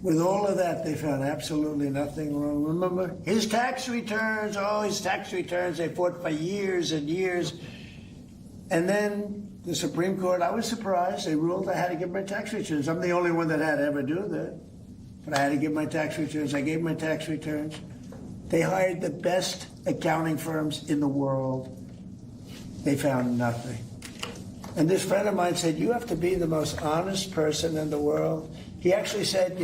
With all of that, they found absolutely nothing wrong. Remember, his tax returns, they fought for years and years. And then the Supreme Court, I was surprised, they ruled I had to give my tax returns. I'm the only one that had to ever do that. But I had to give my tax returns. I gave my tax returns. They hired the best accounting firms in the world. They found nothing. And this friend of mine said, you have to be the most honest person in the world. He actually said,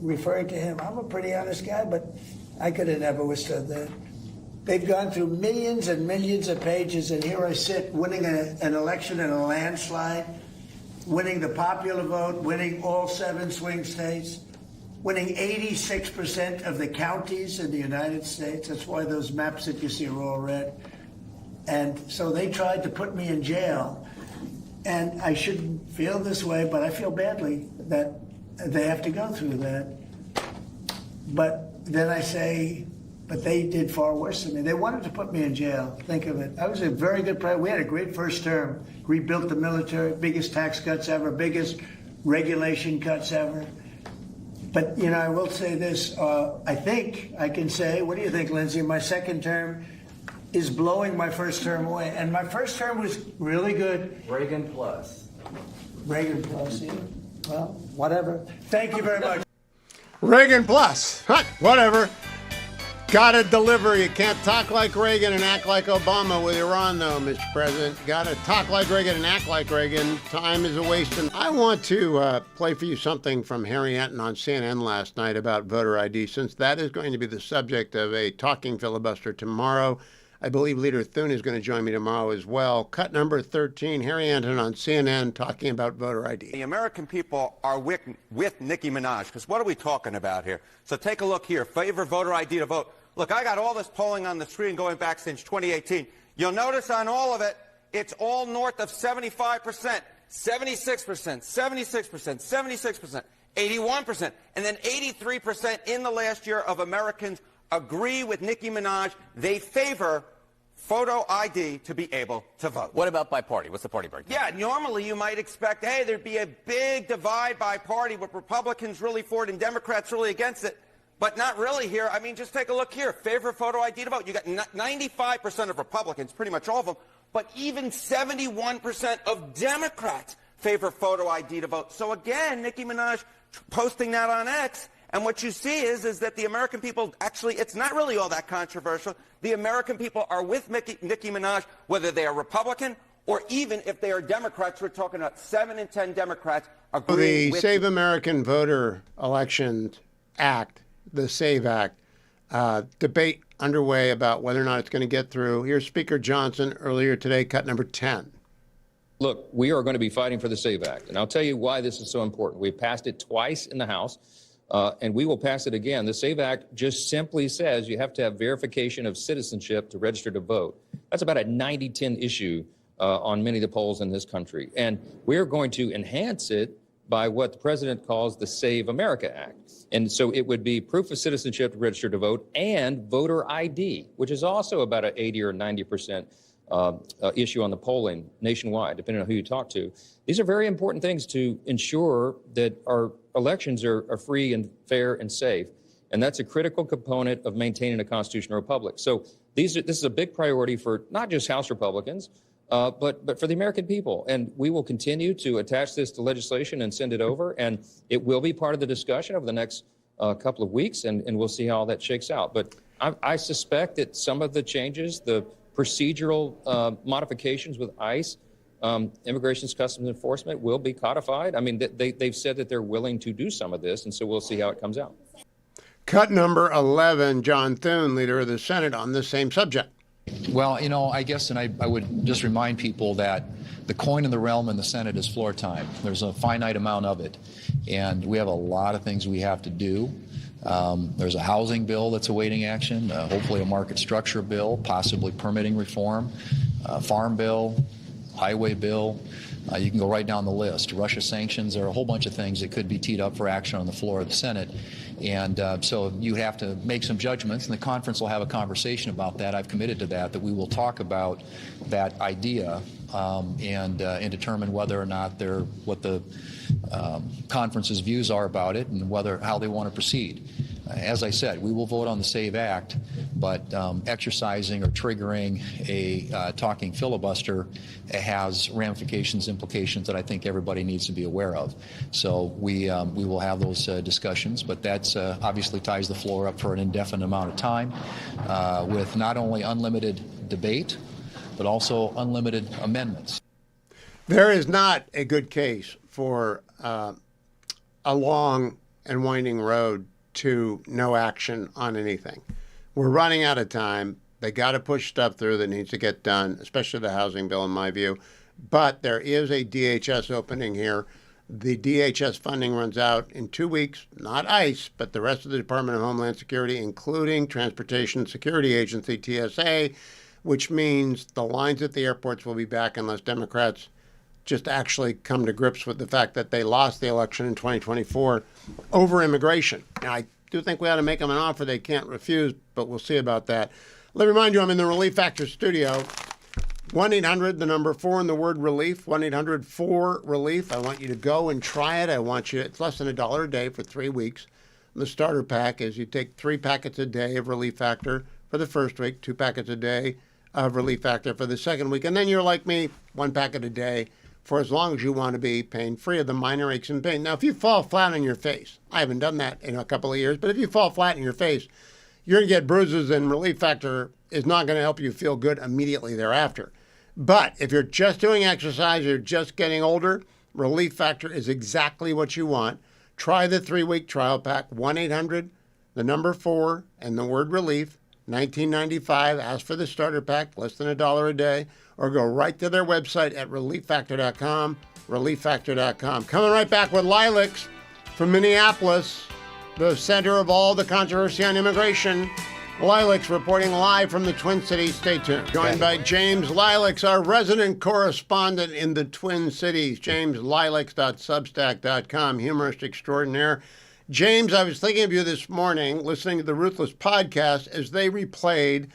referring to him, I'm a pretty honest guy, but I could have never withstood that. They've gone through millions and millions of pages, and here I sit winning an election in a landslide, winning the popular vote, winning all 7 swing states, winning 86% of the counties in the United States. That's why those maps that you see are all red. And so they tried to put me in jail. And I shouldn't feel this way, but I feel badly that they have to go through that. But then I say, but they did far worse than me. They wanted to put me in jail. Think of it. I was a very good president. We had a great first term. Rebuilt the military, biggest tax cuts ever, biggest regulation cuts ever. But, you know, I will say this. I think I can say, what do you think, Lindsay? My second term is blowing my first term away. And my first term was really good. Reagan plus. Reagan plus, yeah. Well, whatever. Thank you very much. Reagan plus. Whatever. Gotta deliver. You can't talk like Reagan and act like Obama with Iran, though, Mr. President. Gotta talk like Reagan and act like Reagan. Time is a waste. And I want to play for you something from Harry Anton on CNN last night about voter ID, since that is going to be the subject of a talking filibuster tomorrow. I believe Leader Thune is going to join me tomorrow as well. Cut number 13, Harry Anton on CNN talking about voter ID. The American people are with Nicki Minaj, because what are we talking about here? So take a look here. Favor voter ID to vote. Look, I got all this polling on the screen going back since 2018. You'll notice on all of it, it's all north of 75%, 76%, 76%, 76%, 81%, and then 83% in the last year of Americans agree with Nicki Minaj. They favor photo ID to be able to vote. What about by party? What's the party breakdown? Yeah, normally you might expect, hey, there'd be a big divide by party with Republicans really for it and Democrats really against it. But not really here. I mean, just take a look here. Favor photo ID to vote. You got 95% of Republicans, pretty much all of them, but even 71% of Democrats favor photo ID to vote. So again, Nicki Minaj posting that on X. And what you see is that the American people, actually, it's not really all that controversial. The American people are with Nicki Minaj, whether they are Republican or even if they are Democrats. We're talking about 7 in 10 Democrats agree with the Save American Voter Elections Act, the SAVE Act, debate underway about whether or not it's going to get through. Here's Speaker Johnson earlier today, cut number 10. Look, we are going to be fighting for the SAVE Act, and I'll tell you why this is so important. We've passed it twice in the House. And we will pass it again. The SAVE Act just simply says you have to have verification of citizenship to register to vote. That's about a 90-10 issue on many of the polls in this country. And we're going to enhance it by what the president calls the Save America Act. And so it would be proof of citizenship to register to vote and voter ID, which is also about an 80 or 90% issue on the polling nationwide, depending on who you talk to. These are very important things to ensure that our elections are free and fair and safe. And that's a critical component of maintaining a constitutional republic. So this is a big priority for not just House Republicans, but for the American people. And we will continue to attach this to legislation and send it over. And it will be part of the discussion over the next couple of weeks, and we'll see how that shakes out. But I suspect that some of the changes, the procedural modifications with ICE, Immigration Customs Enforcement, will be codified. I mean, they've said that they're willing to do some of this, and so we'll see how it comes out. Cut number 11, John Thune, leader of the Senate, on the same subject. Well, you know, I guess, and I would just remind people that the coin in the realm in the Senate is floor time. There's a finite amount of it, and we have a lot of things we have to do. There's a housing bill that's awaiting action, hopefully a market structure bill, possibly permitting reform, farm bill, highway bill. You can go right down the list. Russia sanctions, there are a whole bunch of things that could be teed up for action on the floor of the Senate. And so you have to make some judgments, and the conference will have a conversation about that. I've committed to that we will talk about that idea and determine whether or not what the conference's views are about it and how they want to proceed. As I said, we will vote on the SAVE Act, but exercising or triggering a talking filibuster has ramifications, implications that I think everybody needs to be aware of. So we will have those discussions, but that's obviously ties the floor up for an indefinite amount of time with not only unlimited debate, but also unlimited amendments. There is not a good case for a long and winding road to no action on anything. We're running out of time. They got to push stuff through that needs to get done, especially the housing bill, in my view. But there is a DHS opening here. The DHS funding runs out in 2 weeks, not ICE, but the rest of the Department of Homeland Security, including Transportation Security Agency, TSA, which means the lines at the airports will be back unless Democrats just actually come to grips with the fact that they lost the election in 2024 over immigration. Now, I do think we ought to make them an offer they can't refuse, but we'll see about that. Let me remind you, I'm in the Relief Factor studio. 1-800, the number 4 and the word relief, 1-800-4-RELIEF. I want you to go and try it. It's less than $1 a day for 3 weeks. The starter pack is you take 3 packets a day of Relief Factor for the first week, 2 packets a day of Relief Factor for the second week. And then you're like me, 1 packet a day for as long as you want to be pain-free of the minor aches and pain. Now, if you fall flat on your face, I haven't done that in a couple of years, but if you fall flat on your face, you're going to get bruises, and Relief Factor is not going to help you feel good immediately thereafter. But if you're just doing exercise, you're just getting older, Relief Factor is exactly what you want. Try the 3-week trial pack, 1-800, the number 4, and the word relief, $19.95. Ask for the starter pack, less than $1 a day, or go right to their website at relieffactor.com, relieffactor.com. Coming right back with Lilacs from Minneapolis, the center of all the controversy on immigration. Lilacs reporting live from the Twin Cities. Stay tuned. Joined by James Lilacs, our resident correspondent in the Twin Cities. JamesLilacs.substack.com, humorist extraordinaire. James, I was thinking of you this morning, listening to the Ruthless podcast, as they replayed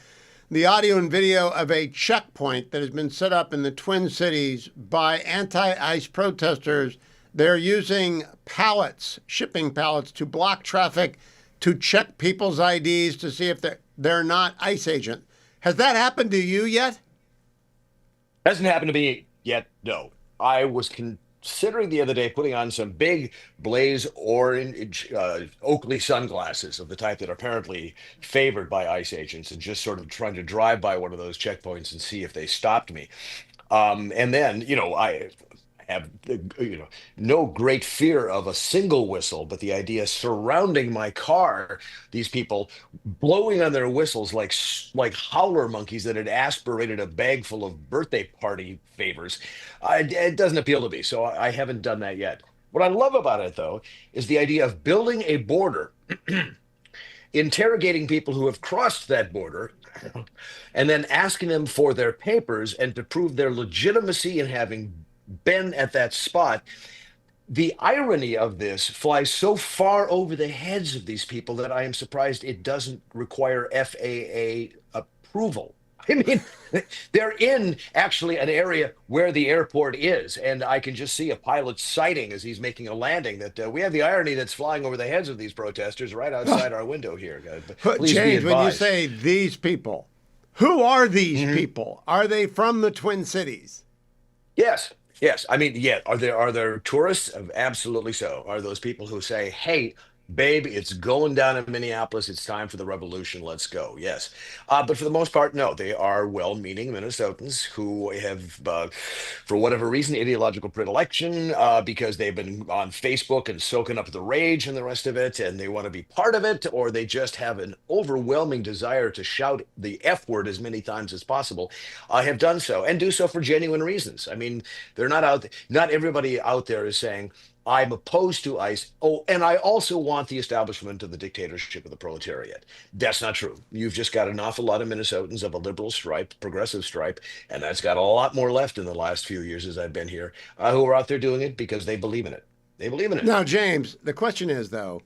the audio and video of a checkpoint that has been set up in the Twin Cities by anti-ICE protesters. They're using pallets, shipping pallets, to block traffic, to check people's IDs to see if they're not ICE agents. Has that happened to you yet? Hasn't happened to me yet, no. I was considering the other day putting on some big blaze orange Oakley sunglasses of the type that are apparently favored by ICE agents, and just sort of trying to drive by one of those checkpoints and see if they stopped me. And then, I have no great fear of a single whistle, but the idea surrounding my car, these people blowing on their whistles like howler monkeys that had aspirated a bag full of birthday party favors, it doesn't appeal to me. So I haven't done that yet. What I love about it, though, is the idea of building a border, interrogating people who have crossed that border, and then asking them for their papers and to prove their legitimacy in having been at that spot. The irony of this flies so far over the heads of these people that I am surprised it doesn't require FAA approval. I mean, they're in actually an area where the airport is, and I can just see a pilot sighting as he's making a landing that we have the irony that's flying over the heads of these protesters right outside our window here. Please James, be when you advised. say these people, who are these people? Are they from the Twin Cities? Yes. Yes. I mean, yeah. Are there tourists? Absolutely so. Are those people who say, hey, babe, it's going down in Minneapolis. It's time for the revolution. Let's go. Yes. But for the most part, no, they are well-meaning Minnesotans who have, for whatever reason, ideological predilection, because they've been on Facebook and soaking up the rage and the rest of it, and they want to be part of it, or they just have an overwhelming desire to shout the F word as many times as possible, have done so, and do so for genuine reasons. I mean, they're not everybody out there is saying, I'm opposed to ICE. Oh, and I also want the establishment of the dictatorship of the proletariat. That's not true. You've just got an awful lot of Minnesotans of a liberal stripe, progressive stripe, and that's got a lot more left in the last few years as I've been here, who are out there doing it because they believe in it. They believe in it. Now, James, the question is, though,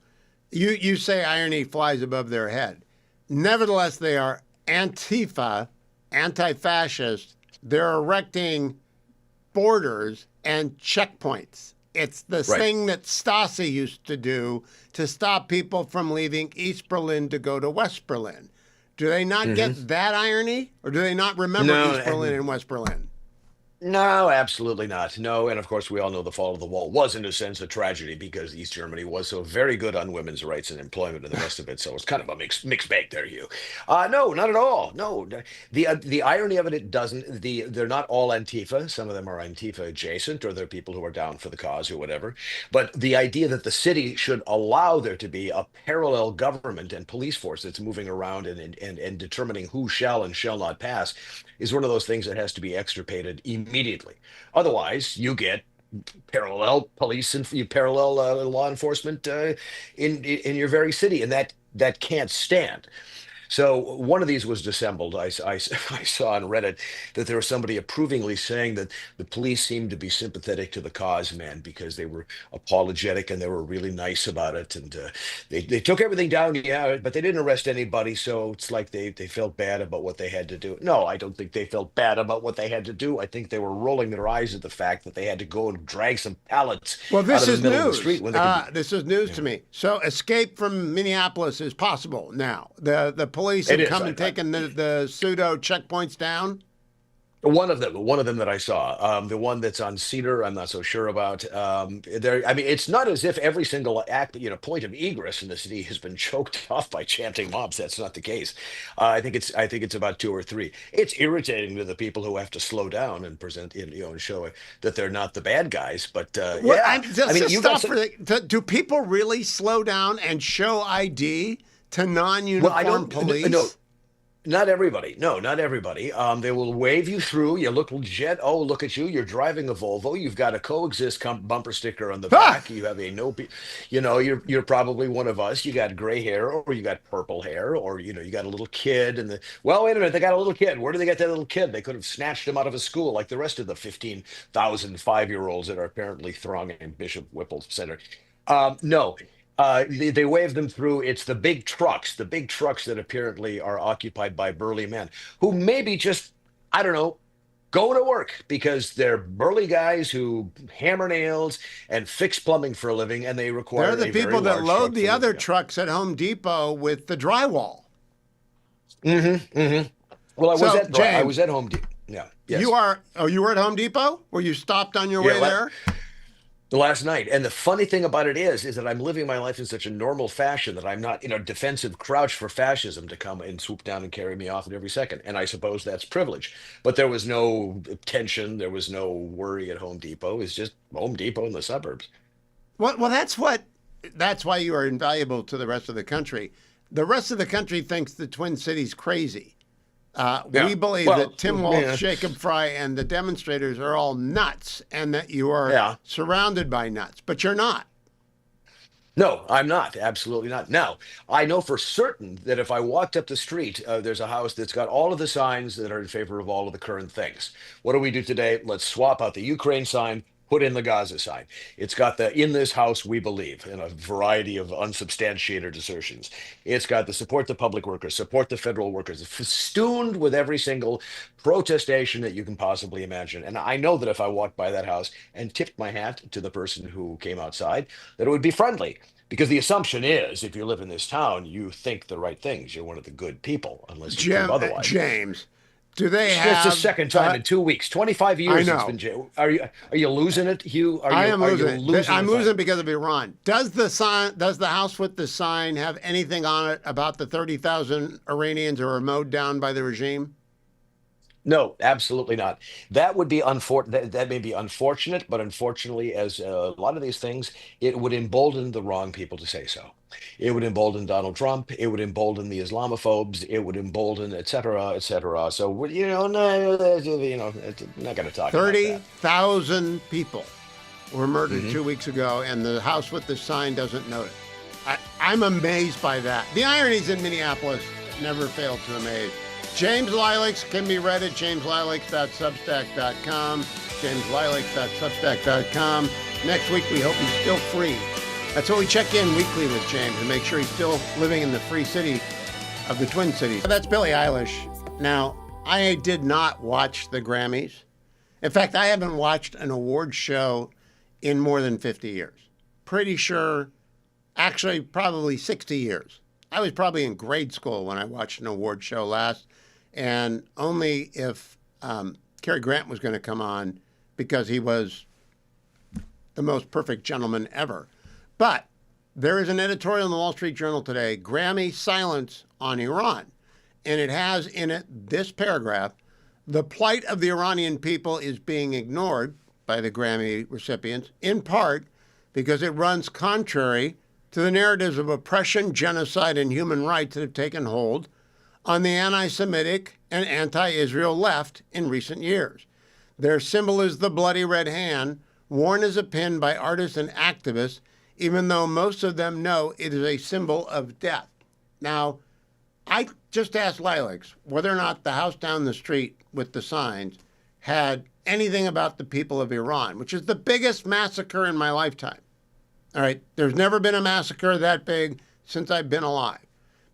you say irony flies above their head. Nevertheless, they are Antifa, anti-fascist. They're erecting borders and checkpoints. It's the thing that Stasi used to do to stop people from leaving East Berlin to go to West Berlin. Do they not get that irony? Or do they not remember East Berlin and West Berlin? No, absolutely not. No, and of course, we all know the fall of the wall was, in a sense, a tragedy because East Germany was so very good on women's rights and employment and the rest of it. So it's kind of a mixed bag there, Hugh. No, not at all. No, the irony of it, it doesn't. They're not all Antifa. Some of them are Antifa adjacent, or they're people who are down for the cause or whatever. But the idea that the city should allow there to be a parallel government and police force that's moving around and determining who shall and shall not pass is one of those things that has to be extirpated immediately. Otherwise, you get parallel police and you parallel law enforcement in your very city, and that can't stand. So one of these was dissembled. I saw on Reddit that there was somebody approvingly saying that the police seemed to be sympathetic to the cause, man, because they were apologetic and they were really nice about it. And they took everything down, yeah, but they didn't arrest anybody. So it's like they felt bad about what they had to do. No, I don't think they felt bad about what they had to do. I think they were rolling their eyes at the fact that they had to go and drag some pallets Well, out this of is the middle of the news. street when they could This is news to me. So escape from Minneapolis is possible now. The police It have is. come and taken the pseudo checkpoints down. One of them that I saw, the one that's on Cedar, I'm not so sure about. There, I mean, it's not as if every single point of egress in the city has been choked off by chanting mobs. That's not the case. I think it's about two or three. It's irritating to the people who have to slow down and present, and show that they're not the bad guys. But Well, yeah, I mean, you got some. do people really slow down and show ID to non-uniform Well, I don't. police? No, not everybody. No, not everybody. They will wave you through. You look legit. Oh, look at you. You're driving a Volvo. You've got a coexist bumper sticker on the back. You have a no, you're probably one of us. You got gray hair, or you got purple hair, or you got a little kid. Well, wait a minute. They got a little kid. Where do they get that little kid? They could have snatched him out of a school like the rest of the 15,000 5-year-olds that are apparently thronging Bishop Whipple Center. No. They wave them through. It's the big trucks that apparently are occupied by burly men who maybe just, I don't know, go to work because they're burly guys who hammer nails and fix plumbing for a living, and they require. They're the people that load the other trucks at Home Depot with the drywall. Mm-hmm. Mm-hmm. Well, I was at Home Depot. Yeah. Yes. You were at Home Depot? Were you stopped on your way there? Last night. And the funny thing about it is that I'm living my life in such a normal fashion that I'm not in a defensive crouch for fascism to come and swoop down and carry me off at every second. And I suppose that's privilege. But there was no tension. There was no worry at Home Depot. It's just Home Depot in the suburbs. Well, that's why you are invaluable to the rest of the country. The rest of the country thinks the Twin Cities crazy. We believe that Tim Walz, Jacob Fry, and the demonstrators are all nuts, and that you are surrounded by nuts, but you're not. No, I'm not. Absolutely not. Now, I know for certain that if I walked up the street, there's a house that's got all of the signs that are in favor of all of the current things. What do we do today? Let's swap out the Ukraine sign, put in the Gaza sign. It's got the "in this house we believe" in a variety of unsubstantiated assertions. It's got the support the public workers, support the federal workers, festooned with every single protestation that you can possibly imagine. And I know that if I walked by that house and tipped my hat to the person who came outside, that it would be friendly. Because the assumption is, if you live in this town, you think the right things. You're one of the good people, unless you prove otherwise. James. Do they have? It's the second time in 2 weeks. 25 years. I know. It's been. Are you losing it, Hugh? I am losing it. I'm losing it because of Iran. Does the house with the sign have anything on it about the 30,000 Iranians who are mowed down by the regime? No, absolutely not. That would be that may be unfortunate, but unfortunately, as a lot of these things, it would embolden the wrong people to say so. It would embolden Donald Trump. It would embolden the Islamophobes. It would embolden, et cetera, et cetera. So not going to talk. 30,000 people were murdered 2 weeks ago, and the house with the sign doesn't note it. I'm amazed by that. The ironies in Minneapolis never fail to amaze. James Lilacs can be read at jameslilacs.substack.com, jameslilacs.substack.com. Next week, we hope he's still free. That's what we check in weekly with James to make sure he's still living in the free city of the Twin Cities. That's Billie Eilish. Now, I did not watch the Grammys. In fact, I haven't watched an award show in more than 50 years. Pretty sure, actually, probably 60 years. I was probably in grade school when I watched an award show last. And only if Cary Grant was going to come on because he was the most perfect gentleman ever. But there is an editorial in the Wall Street Journal today, Grammy Silence on Iran. And it has in it this paragraph: the plight of the Iranian people is being ignored by the Grammy recipients, in part because it runs contrary to the narratives of oppression, genocide, and human rights that have taken hold on the anti-Semitic and anti-Israel left in recent years. Their symbol is the bloody red hand, worn as a pin by artists and activists, even though most of them know it is a symbol of death. Now, I just asked Lilacs whether or not the house down the street with the signs had anything about the people of Iran, which is the biggest massacre in my lifetime. All right, there's never been a massacre that big since I've been alive.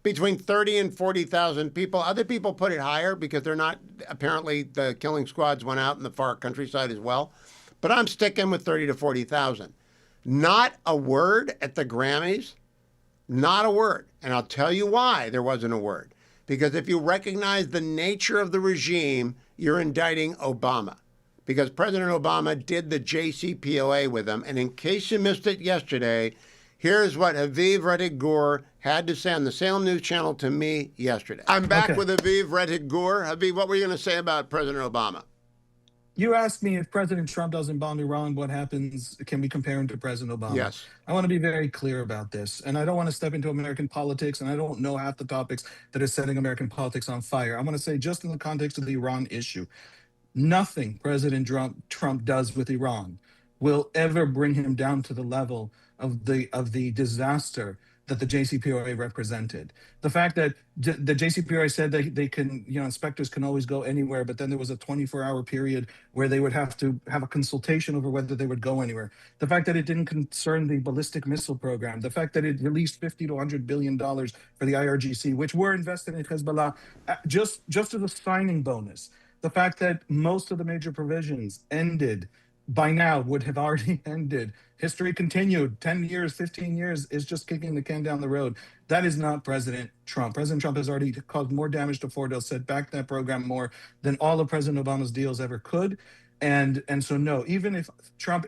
Between 30 and 40,000 people. Other people put it higher because they're not, apparently the killing squads went out in the far countryside as well. But I'm sticking with 30 to 40,000. Not a word at the Grammys. Not a word. And I'll tell you why there wasn't a word. Because if you recognize the nature of the regime, you're indicting Obama. Because President Obama did the JCPOA with him. And in case you missed it yesterday, here's what Aviv Rettig-Gur had to say on the Salem News Channel to me yesterday. I'm back with Aviv Rettig-Gur. Aviv, what were you going to say about President Obama? You asked me if President Trump doesn't bomb Iran, what happens? Can we compare him to President Obama? Yes. I want to be very clear about this. And I don't want to step into American politics, and I don't know half the topics that are setting American politics on fire. I want to say, just in the context of the Iran issue, nothing President Trump does with Iran will ever bring him down to the level of the disaster that the JCPOA represented. The fact that the JCPOA said that they can, inspectors can always go anywhere, but then there was a 24-hour period where they would have to have a consultation over whether they would go anywhere. The fact that it didn't concern the ballistic missile program. The fact that it released $50 to $100 billion for the IRGC, which were invested in Hezbollah just as a signing bonus. The fact that most of the major provisions ended by now, would have already ended. History continued. 10 years, 15 years is just kicking the can down the road. That is not President Trump. President Trump has already caused more damage to Ford Hill, set back that program more than all of President Obama's deals ever could. And so, no, even if Trump,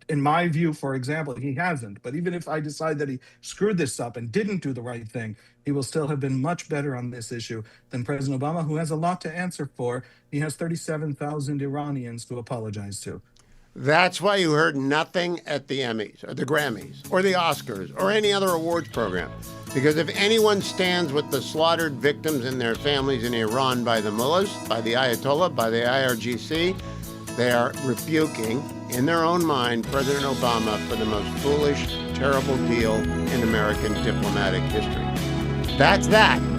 in my view, for example, he hasn't, but even if I decide that he screwed this up and didn't do the right thing, he will still have been much better on this issue than President Obama, who has a lot to answer for. He has 37,000 Iranians to apologize to. That's why you heard nothing at the Emmys or the Grammys or the Oscars or any other awards program. Because if anyone stands with the slaughtered victims and their families in Iran by the mullahs, by the Ayatollah, by the IRGC, they are rebuking, in their own mind, President Obama for the most foolish, terrible deal in American diplomatic history. That's that.